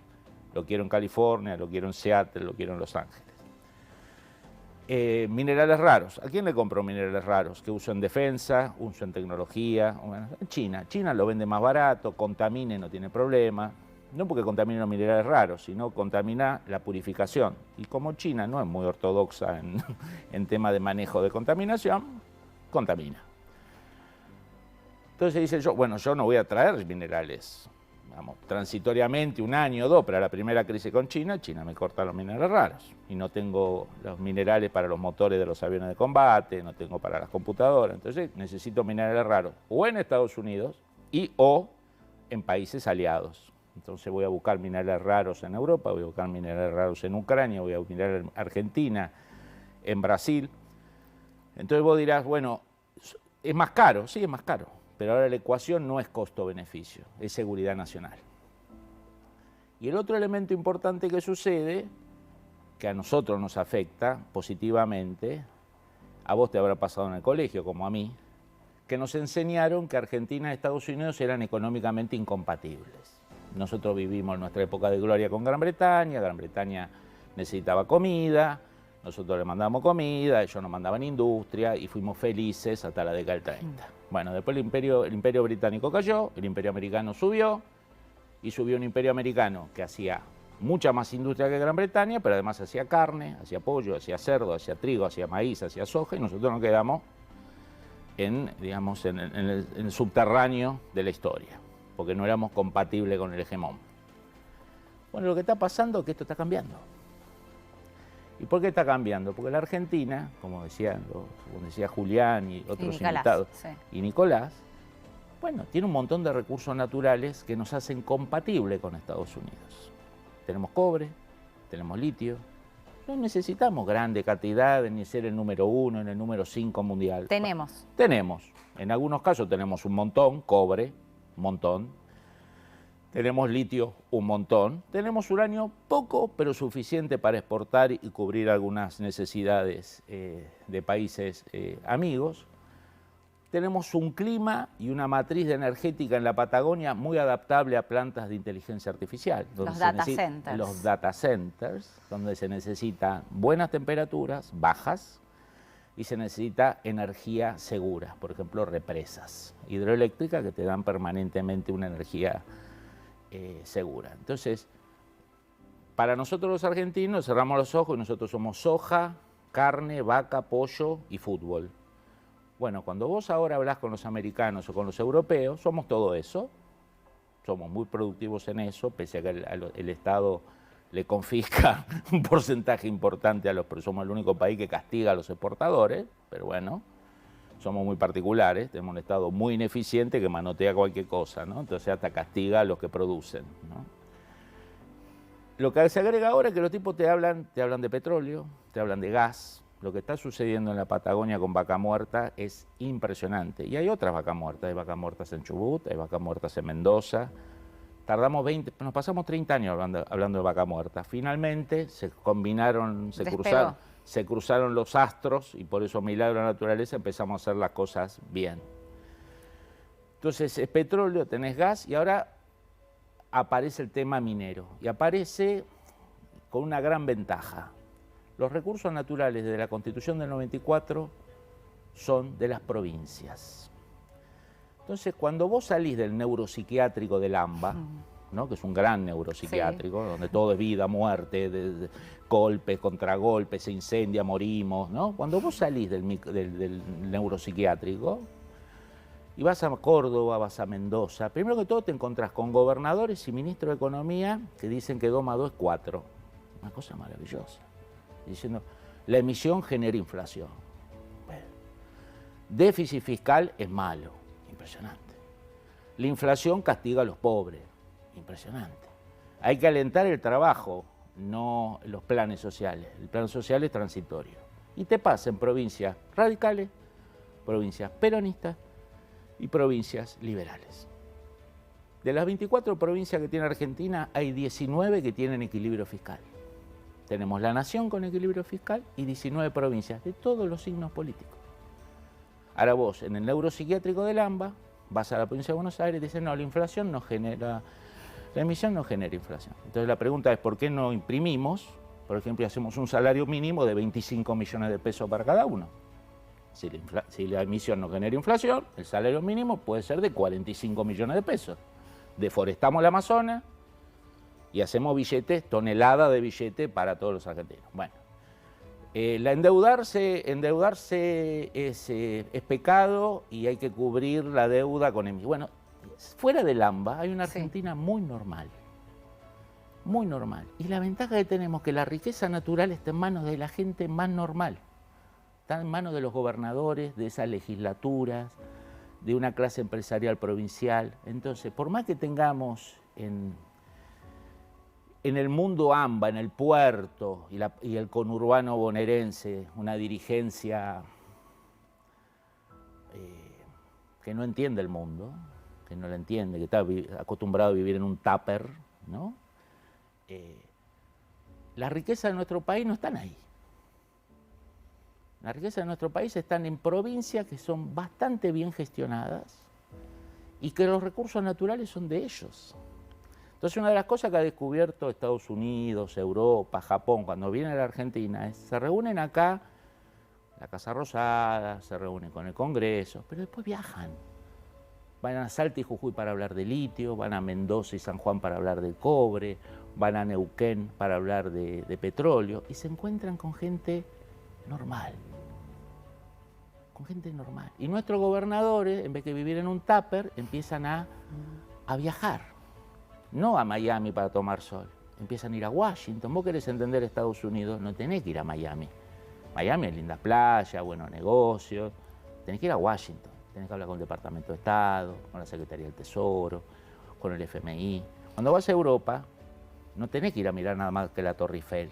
lo quiero en California, lo quiero en Seattle, lo quiero en Los Ángeles. Minerales raros. ¿A quién le compro minerales raros? Que uso en defensa, uso en tecnología. Bueno, en China. China lo vende más barato, contamine, no tiene problema. No porque contamine los minerales raros, sino contamina la purificación. Y como China no es muy ortodoxa en tema de manejo de contaminación, contamina. Entonces dice yo, bueno, yo no voy a traer minerales, vamos, transitoriamente, un año o dos, pero a la primera crisis con China, China me corta los minerales raros. Y no tengo los minerales para los motores de los aviones de combate, no tengo para las computadoras. Entonces necesito minerales raros, o en Estados Unidos, o en países aliados. Entonces voy a buscar minerales raros en Europa, voy a buscar minerales raros en Ucrania, voy a buscar en Argentina, en Brasil. Entonces vos dirás, bueno, ¿es más caro? Sí, es más caro. Pero ahora la ecuación no es costo-beneficio, es seguridad nacional. Y el otro elemento importante que sucede, que a nosotros nos afecta positivamente, a vos te habrá pasado en el colegio, como a mí, que nos enseñaron que Argentina y Estados Unidos eran económicamente incompatibles. Nosotros vivimos nuestra época de gloria con Gran Bretaña necesitaba comida, Nosotros le mandamos comida, ellos nos mandaban industria y fuimos felices hasta la década del 30. Bueno, después el imperio británico cayó, el imperio americano subió y subió un imperio americano que hacía mucha más industria que Gran Bretaña, pero además hacía carne, hacía pollo, hacía cerdo, hacía trigo, hacía maíz, hacía soja, y nosotros nos quedamos en el subterráneo de la historia, porque no éramos compatibles con el hegemón. Bueno, lo que está pasando es que esto está cambiando. ¿Y por qué está cambiando? Porque la Argentina, como decía Julián y otros invitados, y Nicolás, bueno, tiene un montón de recursos naturales que nos hacen compatibles con Estados Unidos. Tenemos cobre, tenemos litio, no necesitamos grandes cantidades ni ser el número 1 ni el número 5 mundial. Tenemos. Tenemos, en algunos casos tenemos un montón, cobre, un montón. Tenemos litio, un montón. Tenemos uranio, poco, pero suficiente para exportar y cubrir algunas necesidades de países amigos. Tenemos un clima y una matriz energética en la Patagonia muy adaptable a plantas de inteligencia artificial. Los data centers. Los data centers, donde se necesitan buenas temperaturas, bajas, y se necesita energía segura. Por ejemplo, represas hidroeléctricas que te dan permanentemente una energía segura. Entonces, para nosotros los argentinos cerramos los ojos y nosotros somos soja, carne, vaca, pollo y fútbol. Bueno, cuando vos ahora hablas con los americanos o con los europeos, somos todo eso, somos muy productivos en eso, pese a que el Estado le confisca un porcentaje importante a pero somos el único país que castiga a los exportadores, pero bueno, somos muy particulares, tenemos un Estado muy ineficiente que manotea cualquier cosa, ¿no? Entonces hasta castiga a los que producen, ¿no? Lo que se agrega ahora es que los tipos te hablan de petróleo, te hablan de gas. Lo que está sucediendo en la Patagonia con Vaca Muerta es impresionante. Y hay otras vacas muertas, hay vacas muertas en Chubut, hay vacas muertas en Mendoza. Nos pasamos 30 años hablando de Vaca Muerta. Finalmente se combinaron, se cruzaron los astros y por eso, milagro de la naturaleza, empezamos a hacer las cosas bien. Entonces es petróleo, tenés gas y ahora aparece el tema minero. Y aparece con una gran ventaja. Los recursos naturales de la Constitución del 94 son de las provincias. Entonces, cuando vos salís del neuropsiquiátrico del AMBA, ¿no? Que es un gran neuropsiquiátrico, donde todo es vida, muerte, golpes, contragolpes, se incendia, morimos, ¿no? Cuando vos salís del neuropsiquiátrico y vas a Córdoba, vas a Mendoza, primero que todo te encontrás con gobernadores y ministros de Economía que dicen que 2 más 2 es 4. Una cosa maravillosa. Diciendo, la emisión genera inflación. Bueno, déficit fiscal es malo, impresionante. La inflación castiga a los pobres, impresionante. Hay que alentar el trabajo, no los planes sociales. El plan social es transitorio. Y te pasa en provincias radicales, provincias peronistas y provincias liberales. De las 24 provincias que tiene Argentina, hay 19 que tienen equilibrio fiscal. Tenemos la nación con equilibrio fiscal y 19 provincias de todos los signos políticos. Ahora vos, en el neuropsiquiátrico del AMBA, vas a la provincia de Buenos Aires y dicen, no, la inflación no genera, la emisión no genera inflación. Entonces la pregunta es, ¿por qué no imprimimos, por ejemplo, hacemos un salario mínimo de 25 millones de pesos para cada uno? Si la emisión no genera inflación, el salario mínimo puede ser de 45 millones de pesos. Deforestamos el Amazonas y hacemos billetes, toneladas de billetes para todos los argentinos. Bueno, endeudarse es pecado y hay que cubrir la deuda con emisión. Bueno, fuera del AMBA hay una Argentina muy normal. Muy normal. Y la ventaja que tenemos es que la riqueza natural está en manos de la gente más normal. Está en manos de los gobernadores, de esas legislaturas, de una clase empresarial provincial. Entonces, por más que tengamos en el mundo AMBA, en el puerto y el conurbano bonaerense, una dirigencia que no entiende el mundo, que no lo entiende, que está acostumbrado a vivir en un tupper, ¿no? Las riquezas de nuestro país no están ahí. Las riquezas de nuestro país están en provincias que son bastante bien gestionadas y que los recursos naturales son de ellos. Entonces, una de las cosas que ha descubierto Estados Unidos, Europa, Japón, cuando vienen a la Argentina, es se reúnen acá, la Casa Rosada, se reúnen con el Congreso, pero después viajan. Van a Salta y Jujuy para hablar de litio, van a Mendoza y San Juan para hablar del cobre, van a Neuquén para hablar de petróleo, y se encuentran con gente normal. Con gente normal. Y nuestros gobernadores, en vez de vivir en un tupper, empiezan a viajar. No a Miami para tomar sol, empiezan a ir a Washington. Vos querés entender Estados Unidos, no tenés que ir a Miami. Miami es linda playa, buenos negocios. Tenés que ir a Washington, tenés que hablar con el Departamento de Estado, con la Secretaría del Tesoro, con el FMI. Cuando vas a Europa, no tenés que ir a mirar nada más que la Torre Eiffel.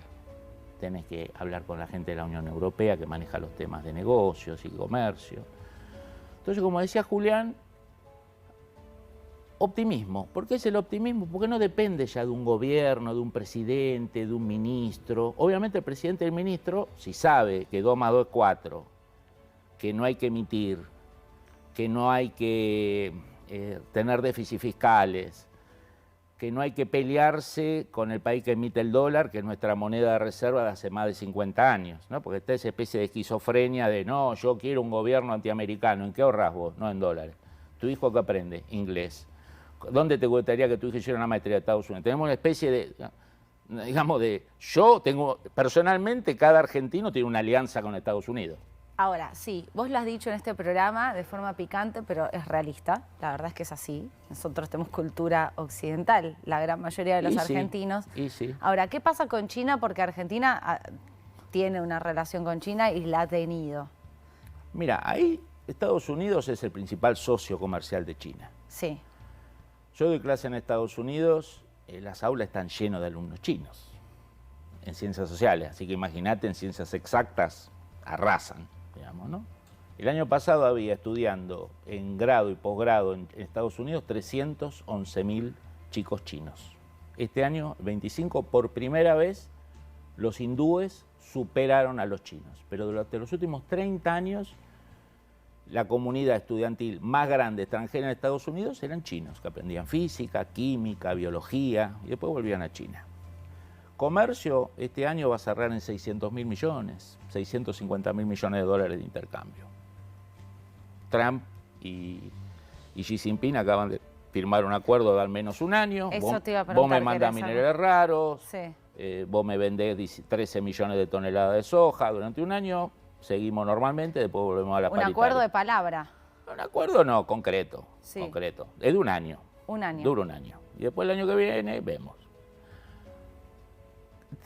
Tenés que hablar con la gente de la Unión Europea que maneja los temas de negocios y comercio. Entonces, como decía Julián, optimismo. ¿Por qué es el optimismo? Porque no depende ya de un gobierno, de un presidente, de un ministro. Obviamente el presidente y el ministro, si sabe que 2 más 2 es 4, que no hay que emitir, que no hay que tener déficits fiscales, que no hay que pelearse con el país que emite el dólar, que es nuestra moneda de reserva de hace más de 50 años, ¿no? Porque está esa especie de esquizofrenia de, no, yo quiero un gobierno antiamericano. ¿En qué ahorras vos? No, en dólares. ¿Tu hijo qué aprende? Inglés. ¿Dónde te gustaría que tu hijo hiciera una maestría de Estados Unidos? Tenemos una especie de, digamos, yo tengo, personalmente, cada argentino tiene una alianza con Estados Unidos. Ahora, sí, vos lo has dicho en este programa de forma picante, pero es realista. La verdad es que es así. Nosotros tenemos cultura occidental, la gran mayoría de los argentinos. Sí. Ahora, ¿qué pasa con China? Porque Argentina tiene una relación con China y la ha tenido. Mira, ahí Estados Unidos es el principal socio comercial de China. Sí. Yo doy clase en Estados Unidos, las aulas están llenas de alumnos chinos en ciencias sociales, así que imagínate, en ciencias exactas arrasan, digamos, ¿no? El año pasado había estudiando en grado y posgrado en Estados Unidos 311.000 chicos chinos. Este año, 25, por primera vez, los hindúes superaron a los chinos, pero durante los últimos 30 años, la comunidad estudiantil más grande extranjera en Estados Unidos eran chinos, que aprendían física, química, biología, y después volvían a China. Comercio este año va a cerrar en 600.000 millones, 650.000 millones de dólares de intercambio. Trump y Xi Jinping acaban de firmar un acuerdo de al menos un año. Eso te iba a preguntar, vos me mandás minerales raros, sí. Vos me vendés 13 millones de toneladas de soja durante un año. Seguimos normalmente, después volvemos a la paritaria. Un acuerdo de palabra. Un acuerdo no, concreto. Sí. Concreto. Es de un año. Un año. Dura un año. Y después el año que viene vemos.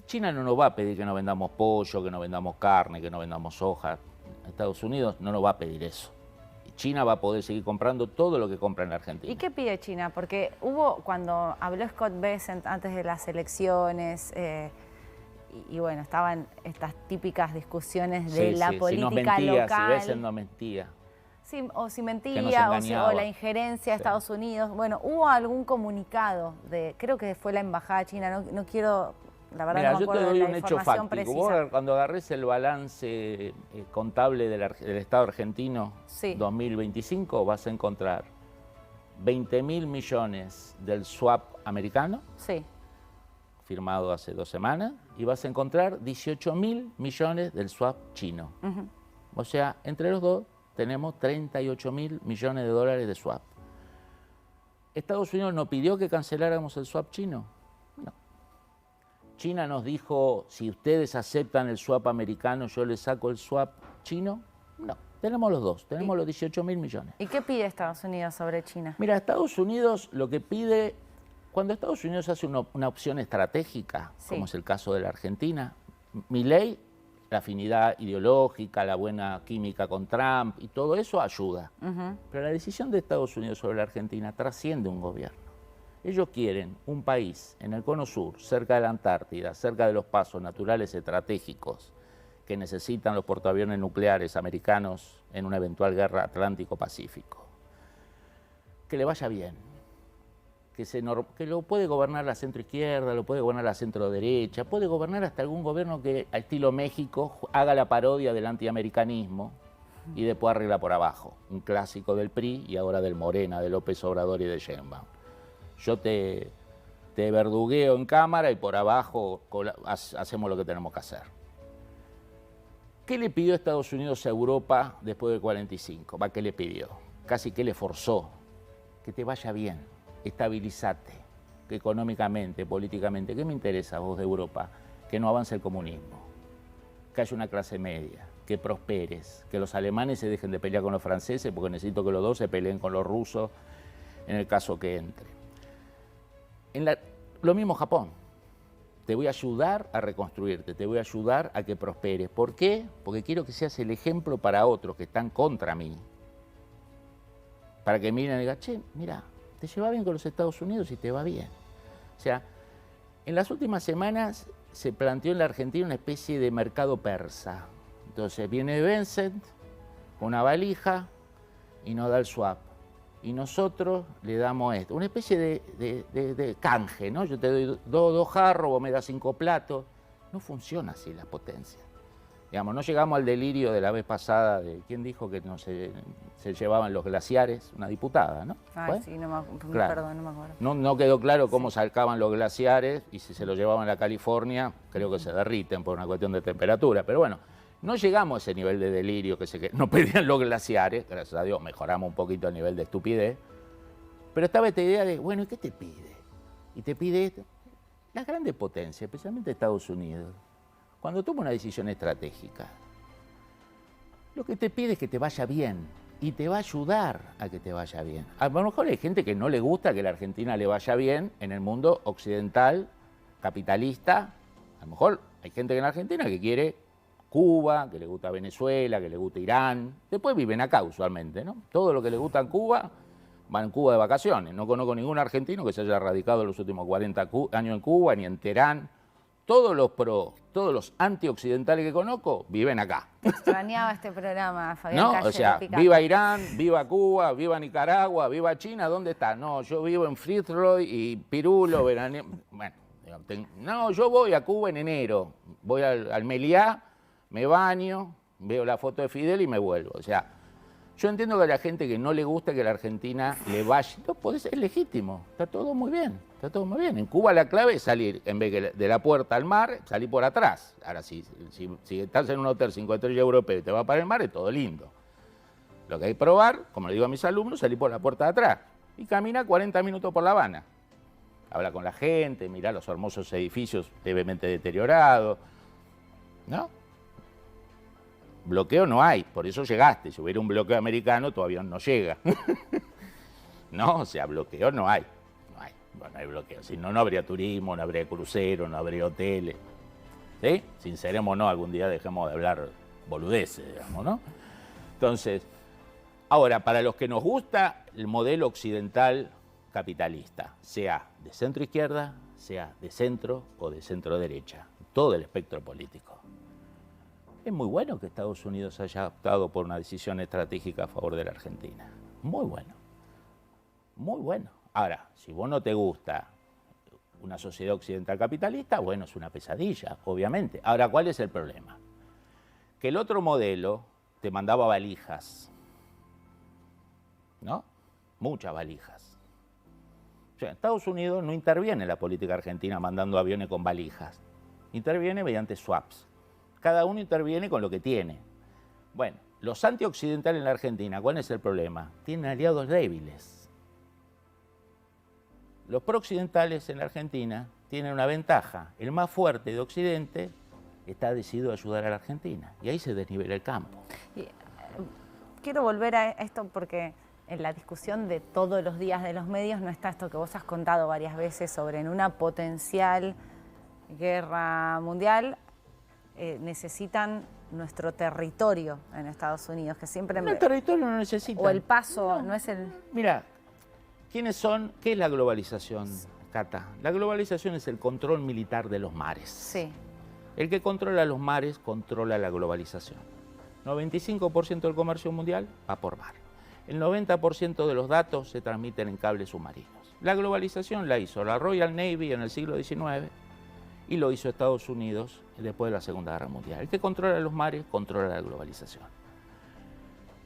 China no nos va a pedir que no vendamos pollo, que no vendamos carne, que no vendamos soja. Estados Unidos no nos va a pedir eso. China va a poder seguir comprando todo lo que compra en la Argentina. ¿Y qué pide China? Porque cuando habló Scott Bessent antes de las elecciones, y bueno, estaban estas típicas discusiones de la política local. Si Bessent no mentía. Sí, o si mentía, o la injerencia de Estados Unidos. Bueno, hubo algún comunicado creo que fue la embajada china, no quiero, la verdad. Mira, no me acuerdo de la información precisa. Vos, cuando agarres el balance contable del Estado argentino 2025, vas a encontrar 20.000 millones del swap americano. Sí. Firmado hace 2 semanas, y vas a encontrar 18.000 millones del swap chino. O sea, entre los dos tenemos 38.000 millones de dólares de swap. ¿Estados Unidos nos pidió que canceláramos el swap chino? No. China nos dijo, si ustedes aceptan el swap americano, yo les saco el swap chino. No, tenemos los dos, tenemos los 18.000 millones. ¿Y qué pide Estados Unidos sobre China? Mira, Estados Unidos lo que pide... Cuando Estados Unidos hace una opción estratégica, como es el caso de la Argentina, Milei, la afinidad ideológica, la buena química con Trump y todo eso ayuda. Pero la decisión de Estados Unidos sobre la Argentina trasciende un gobierno. Ellos quieren un país en el Cono Sur, cerca de la Antártida, cerca de los pasos naturales estratégicos que necesitan los portaaviones nucleares americanos en una eventual guerra Atlántico-Pacífico. Que le vaya bien. Que lo puede gobernar la centroizquierda, lo puede gobernar la centroderecha, puede gobernar hasta algún gobierno que, al estilo México, haga la parodia del antiamericanismo y después arregla por abajo. Un clásico del PRI y ahora del Morena, de López Obrador y de Sheinbaum. Yo te te verdugueo en cámara y por abajo hacemos lo que tenemos que hacer. ¿Qué le pidió Estados Unidos a Europa después del 45? ¿Qué le pidió? Casi que le forzó. Que te vaya bien, estabilízate, que económicamente, políticamente. ¿Qué me interesa a vos de Europa? Que no avance el comunismo, que haya una clase media, que prosperes, que los alemanes se dejen de pelear con los franceses, porque necesito que los dos se peleen con los rusos en el caso que entre. Lo mismo Japón. Te voy a ayudar a reconstruirte, te voy a ayudar a que prosperes. ¿Por qué? Porque quiero que seas el ejemplo para otros que están contra mí. Para que miren y digan, che, mira, te lleva bien con los Estados Unidos y te va bien. O sea, en las últimas semanas se planteó en la Argentina una especie de mercado persa. Entonces viene Vincent con una valija y nos da el swap. Y nosotros le damos esto, una especie de canje, ¿no? Yo te doy dos jarros, vos me das 5 platos. No funciona así la potencia. Digamos, no llegamos al delirio de la vez pasada de quién dijo que no se llevaban los glaciares, una diputada, ¿no? Ay, sí, claro. Perdón, no me acuerdo. No quedó claro cómo sacaban los glaciares y si se los llevaban a California, creo que se derriten por una cuestión de temperatura. Pero bueno, no llegamos a ese nivel de delirio que no pedían los glaciares, gracias a Dios mejoramos un poquito el nivel de estupidez, pero estaba esta idea de, bueno, ¿y qué te pide? Y te pide esto. Las grandes potencias, especialmente Estados Unidos, cuando toma una decisión estratégica, lo que te pide es que te vaya bien y te va a ayudar a que te vaya bien. A lo mejor hay gente que no le gusta que la Argentina le vaya bien en el mundo occidental, capitalista. A lo mejor hay gente en la Argentina que quiere Cuba, que le gusta Venezuela, que le gusta Irán. Después viven acá usualmente, ¿no? Todo lo que les gusta en Cuba, van en Cuba de vacaciones. No conozco ningún argentino que se haya radicado en los últimos 40 años en Cuba, ni en Teherán. Todos los antioccidentales que conozco viven acá. Extrañaba este programa, Fabián. ¿No? Calle, O sea, Picante. viva Irán, viva Cuba, viva Nicaragua, viva China, ¿dónde está? No, yo vivo en Fitzroy y Pirulo, veraneo. Bueno, no, yo voy a Cuba en enero, voy al Meliá, me baño, veo la foto de Fidel y me vuelvo. O sea, yo entiendo que a la gente que no le gusta que la Argentina le vaya, no, es legítimo, está todo muy bien, está todo muy bien. En Cuba la clave es salir, en vez de la puerta al mar, salir por atrás. Ahora, si estás en un hotel 5 estrellas europeo y te vas para el mar, es todo lindo. Lo que hay que probar, como le digo a mis alumnos, salir por la puerta de atrás y camina 40 minutos por La Habana. Habla con la gente, mira los hermosos edificios levemente deteriorados, ¿no? Bloqueo no hay, por eso llegaste. Si hubiera un bloqueo americano, tu avión no llega. No, o sea, bloqueo no hay. No hay bloqueo. Si no, no habría turismo, no habría crucero, no habría hoteles. ¿Sí? Sincerémonos, algún día dejemos de hablar boludeces, digamos, ¿no? Entonces, ahora, para los que nos gusta el modelo occidental capitalista, sea de centro izquierda, sea de centro o de centro derecha, todo el espectro político. Es muy bueno que Estados Unidos haya optado por una decisión estratégica a favor de la Argentina. Muy bueno. Muy bueno. Ahora, si vos no te gusta una sociedad occidental capitalista, bueno, es una pesadilla, obviamente. Ahora, ¿cuál es el problema? Que el otro modelo te mandaba valijas, ¿no? Muchas valijas. O sea, Estados Unidos no interviene en la política argentina mandando aviones con valijas. Interviene mediante swaps. Cada uno interviene con lo que tiene. Bueno, los antioccidentales en la Argentina, ¿cuál es el problema? Tienen aliados débiles. Los prooccidentales en la Argentina tienen una ventaja. El más fuerte de Occidente está decidido a ayudar a la Argentina. Y ahí se desnivela el campo. Quiero volver a esto porque en la discusión de todos los días de los medios no está esto que vos has contado varias veces sobre en una potencial guerra mundial necesitan nuestro territorio en Estados Unidos, que siempre... El territorio no necesita. O el paso, no es el... Mira, ¿quiénes son? ¿Qué es la globalización, Cata? La globalización es el control militar de los mares. Sí. El que controla los mares controla la globalización. 95% del comercio mundial va por mar. El 90% de los datos se transmiten en cables submarinos. La globalización la hizo la Royal Navy en el siglo XIX y lo hizo Estados Unidos después de la Segunda Guerra Mundial. El que controla los mares controla la globalización.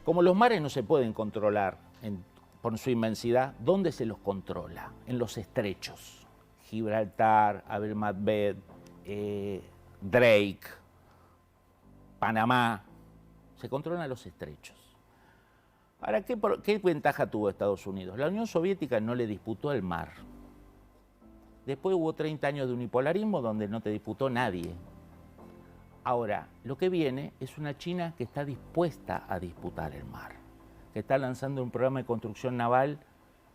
Como los mares no se pueden controlar por su inmensidad, ¿dónde se los controla? En los estrechos. Gibraltar, Abel Madbed, Drake, Panamá, se controlan los estrechos. Ahora, ¿qué ventaja tuvo Estados Unidos? La Unión Soviética no le disputó el mar. Después hubo 30 años de unipolarismo donde no te disputó nadie. Ahora, lo que viene es una China que está dispuesta a disputar el mar, que está lanzando un programa de construcción naval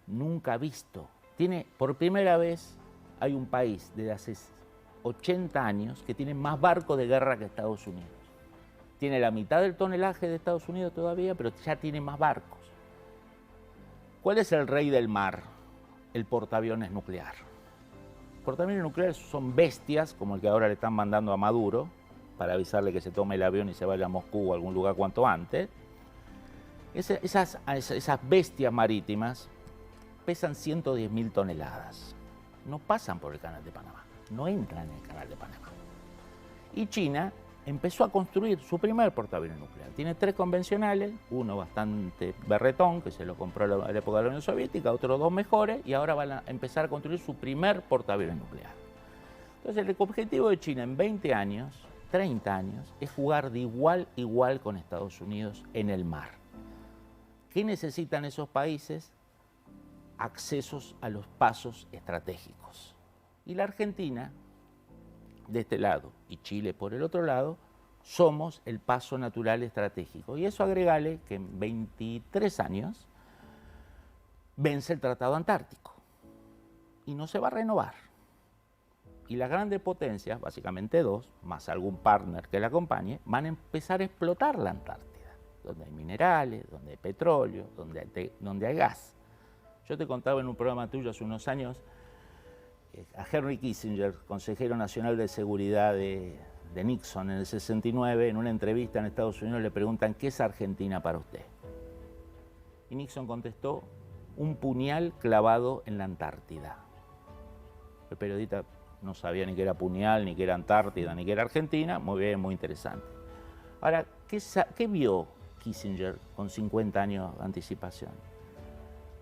nunca visto. Por primera vez, hay un país de hace 80 años que tiene más barcos de guerra que Estados Unidos. Tiene la mitad del tonelaje de Estados Unidos todavía, pero ya tiene más barcos. ¿Cuál es el rey del mar? El portaaviones nuclear. Portaaviones nucleares son bestias, como el que ahora le están mandando a Maduro, para avisarle que se tome el avión y se vaya a Moscú o a algún lugar cuanto antes. Esas bestias marítimas pesan 110.000 toneladas. No pasan por el Canal de Panamá, no entran en el Canal de Panamá. Y China empezó a construir su primer portaaviones nuclear. Tiene 3 convencionales, uno bastante berretón, que se lo compró a la época de la Unión Soviética, otros 2 mejores, y ahora van a empezar a construir su primer portaaviones nuclear. Entonces, el objetivo de China en 20 años, 30 años, es jugar de igual a igual con Estados Unidos en el mar. ¿Qué necesitan esos países? Accesos a los pasos estratégicos. Y la Argentina, de este lado, y Chile por el otro lado, somos el paso natural estratégico. Y eso agregale que en 23 años vence el Tratado Antártico y no se va a renovar. Y las grandes potencias, básicamente 2, más algún partner que la acompañe, van a empezar a explotar la Antártida, donde hay minerales, donde hay petróleo, donde hay gas. Yo te contaba en un programa tuyo hace unos años a Henry Kissinger, consejero nacional de seguridad de Nixon en el 69, en una entrevista en Estados Unidos le preguntan ¿qué es Argentina para usted? Y Nixon contestó, un puñal clavado en la Antártida. El periodista no sabía ni qué era puñal, ni qué era Antártida, ni qué era Argentina, muy bien, muy interesante. Ahora, ¿qué vio Kissinger con 50 años de anticipación?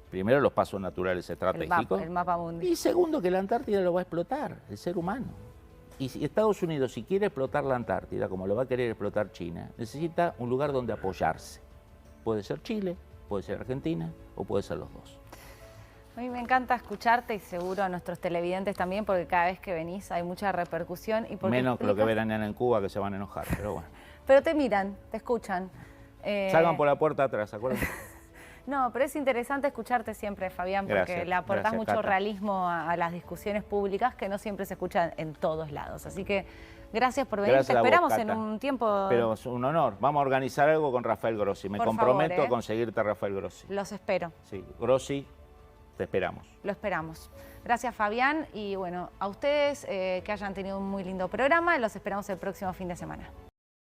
Primero, los pasos naturales estratégicos. El mapa mundial. Y segundo, que la Antártida lo va a explotar el ser humano. Y si Estados Unidos, si quiere explotar la Antártida, como lo va a querer explotar China, necesita un lugar donde apoyarse. Puede ser Chile, puede ser Argentina o puede ser los dos. A mí me encanta escucharte y seguro a nuestros televidentes también, porque cada vez que venís hay mucha repercusión. Y menos que lo que verán en Cuba, que se van a enojar, pero bueno. Pero te miran, te escuchan. Salgan por la puerta atrás, acuérdense. No, pero es interesante escucharte siempre, Fabián, porque le aportás mucho Cata. realismo a las discusiones públicas que no siempre se escuchan en todos lados. Así que gracias por venir, te esperamos en un tiempo. Pero es un honor, vamos a organizar algo con Rafael Grossi, me comprometo a conseguirte a Rafael Grossi. Los espero. Sí, Grossi, te esperamos. Lo esperamos. Gracias, Fabián, y bueno, a ustedes que hayan tenido un muy lindo programa, los esperamos el próximo fin de semana.